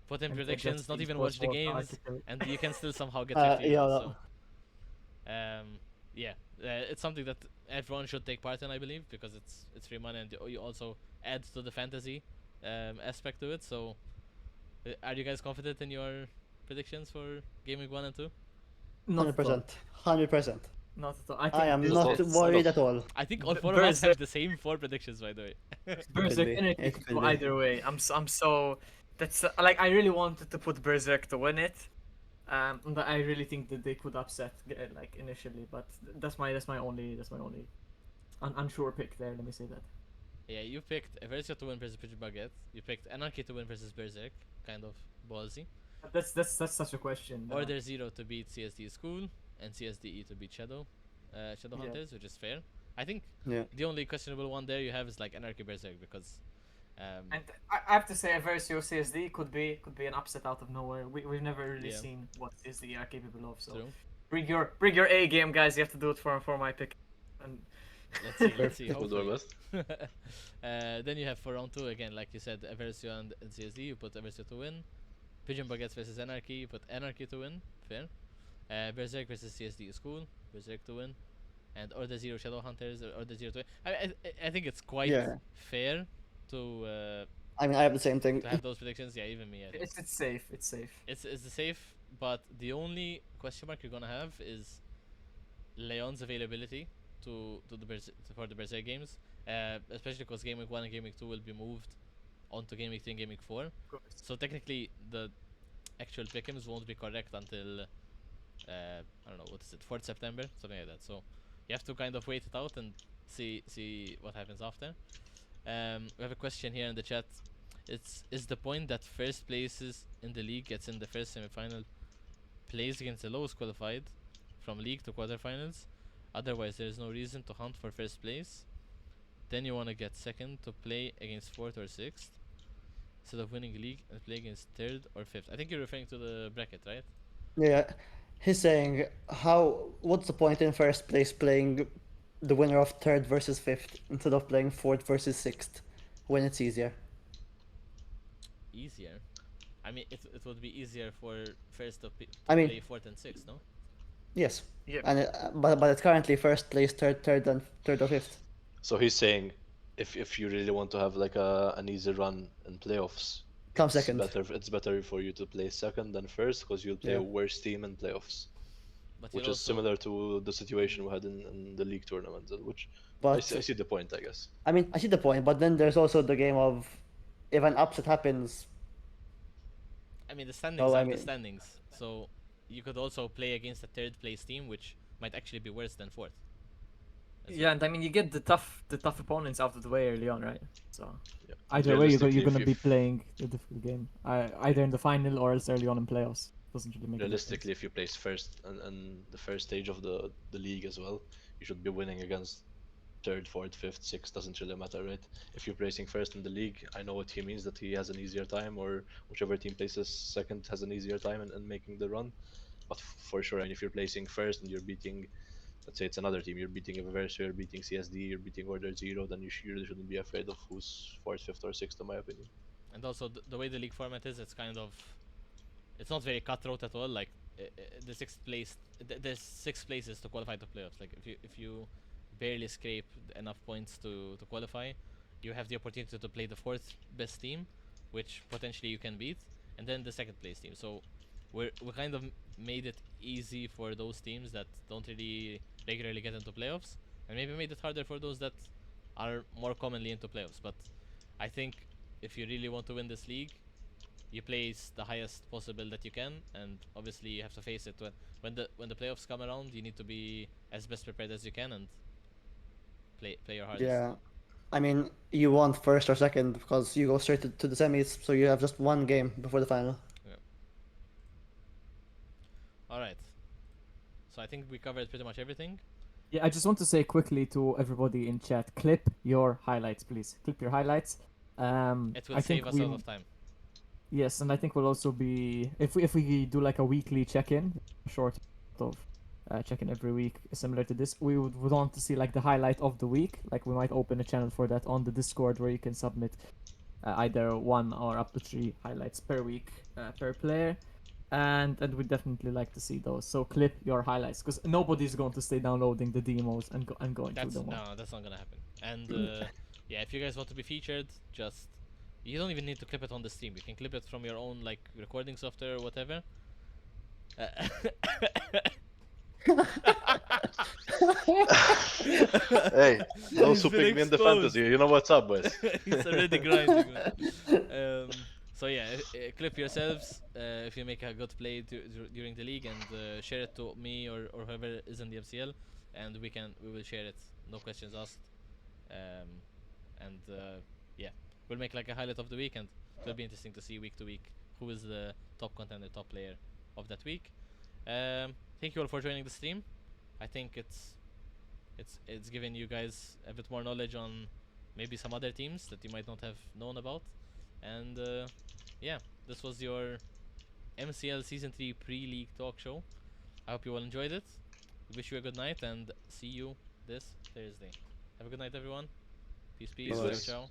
put in And predictions, adjust not these even for watch the more games, article. and you can still somehow get €50. Yeah, So, yeah, it's something that everyone should take part in, I believe, because it's free money, and you also add to the fantasy aspect to it. So, are you guys confident in your predictions for Game Week 1 and 2? Not at all. 100%. Not at all. I I think am this not is- worried at all. I think all B- four of us have Berserk- the same 4 predictions, by the way. Berserk be. Energy It could could go be. either way. I'm so that's like I really wanted to put Berserk to win it. But I really think that they could upset like initially, but that's my only unsure pick there. Let me say that. Yeah, you picked Eversia to win versus Pigeon Baguette. You picked Anarchy to win versus Berserk, kind of ballsy. But that's such a question. Order Zero to beat CSD School, and CSDE to beat Shadow Yeah. Hunters, which is fair. I think Yeah. the only questionable one there you have is like Anarchy Berserk, because And I have to say, Versio CSD could be an upset out of nowhere. We've never really Yeah. seen what CSD are capable of. So true. bring your A game, guys. You have to do it for my pick. And Let's see. We'll do our Hopefully. best. Then you have for round 2 again, like you said, Eversio and CSD. You put Eversio to win. Pigeon Baguettes versus Anarchy. You put Anarchy to win. Fair. Berserk versus CSD School. Berserk to win. And Order Zero Shadow Hunters or Order Zero to win. I think it's quite Yeah. fair to I mean, I have the same thing. have those predictions. Yeah, even me. I think. it's safe. It's safe. It's the safe, but the only question mark you're gonna have is Leon's availability for the Berserk games, especially because Game Week 1 and Game Week 2 will be moved onto Game Week 3 and Game Week 4. Of course. So technically, the actual pick'ems won't be correct until I don't know, what is it, 4th September, something like that. So you have to kind of wait it out and see what happens after. We have a question here in the chat. Is the point that first places in the league gets in the first semi-final plays against the lowest qualified from league to quarterfinals? Otherwise, there is no reason to hunt for first place. Then you want to get second to play against 4th or 6th instead of winning league and play against 3rd or 5th. I think you're referring to the bracket, right? Yeah. He's saying, what's the point in first place playing the winner of 3rd versus 5th instead of playing 4th versus 6th when it's easier? Easier. I mean, it would be easier for first to I mean- play 4th and 6th, no? Yes. Yeah. And but it's currently first place, third or 5th. So he's saying, if you really want to have like an easy run in playoffs, Come it's second. It's better for you to play second than first because you'll play Yeah. a worse team in playoffs, But which you're is also- similar to the situation we had in the league tournament. Which I But see the point, I guess. I mean, I see the point. But then there's also the game of if an upset happens. I mean, the standings Oh, I are the mean- standings. So you could also play against a 3rd place team, which might actually be worse than 4th. as Yeah, and I mean you get the tough opponents out of the way early on, right? So Yeah. either way, you're Realistically, gonna if be you- playing a difficult game, either in the final or else early on in playoffs. Doesn't really make a Realistically, if you place first and the first stage of the league as well, you should be winning against 3rd, 4th, 5th, 6th. Doesn't really matter, right? If you're placing first in the league, I know what he means, that he has an easier time, or whichever team places second has an easier time in making the run. But for sure, and if you're placing first and you're beating, let's say it's another team, you're beating Eververse, you're beating CSD, you're beating Order Zero, then you really shouldn't be afraid of who's 4th, 5th, or 6th, in my opinion. And also the way the league format is, it's kind of, it's not very cutthroat at all. Like the 6th place, there's 6 places to qualify to playoffs. Like if you barely scrape enough points to qualify, you have the opportunity to play the fourth best team, which potentially you can beat, and then the second place team. So we kind of made it easy for those teams that don't really regularly get into playoffs, and maybe made it harder for those that are more commonly into playoffs. But I think if you really want to win this league, you place the highest possible that you can, and obviously you have to face it when the playoffs come around. You need to be as best prepared as you can and play your hardest. Yeah. I mean, you want first or second because you go straight to the semis, so you have just one game before the final. Yeah. All right. So I think we covered pretty much everything. Yeah, I just want to say quickly to everybody in chat, clip your highlights, please. Clip your highlights. It will save us a lot of time. Yes, and I think we'll also be if we do like a weekly check-in, short of check-in every week, similar to this, we would want to see like the highlight of the week. Like we might open a channel for that on the Discord where you can submit either 1 or up to 3 highlights per week per player, and we'd definitely like to see those. So clip your highlights because nobody's going to stay downloading the demos and going through them all. No, that's not gonna happen. And yeah, if you guys want to be featured, just you don't even need to clip it on the stream. You can clip it from your own like recording software or whatever. Hey, don't He's soup been me in the exposed. fantasy. You know what's up, boys. He's already grinding. So yeah, clip yourselves if you make a good play during the league, and share it to me or whoever is in the MCL, and we will share it. No questions asked. And yeah, we'll make like a highlight of the week, and it'll be interesting to see week to week who is the top contender, top player of that week. Thank you all for joining the stream. I think it's given you guys a bit more knowledge on maybe some other teams that you might not have known about. And yeah, this was your MCL Season 3 pre-league talk show. I hope you all enjoyed it. Wish you a good night and see you this Thursday. Have a good night, everyone. Peace, Peace, ciao, boys. ciao.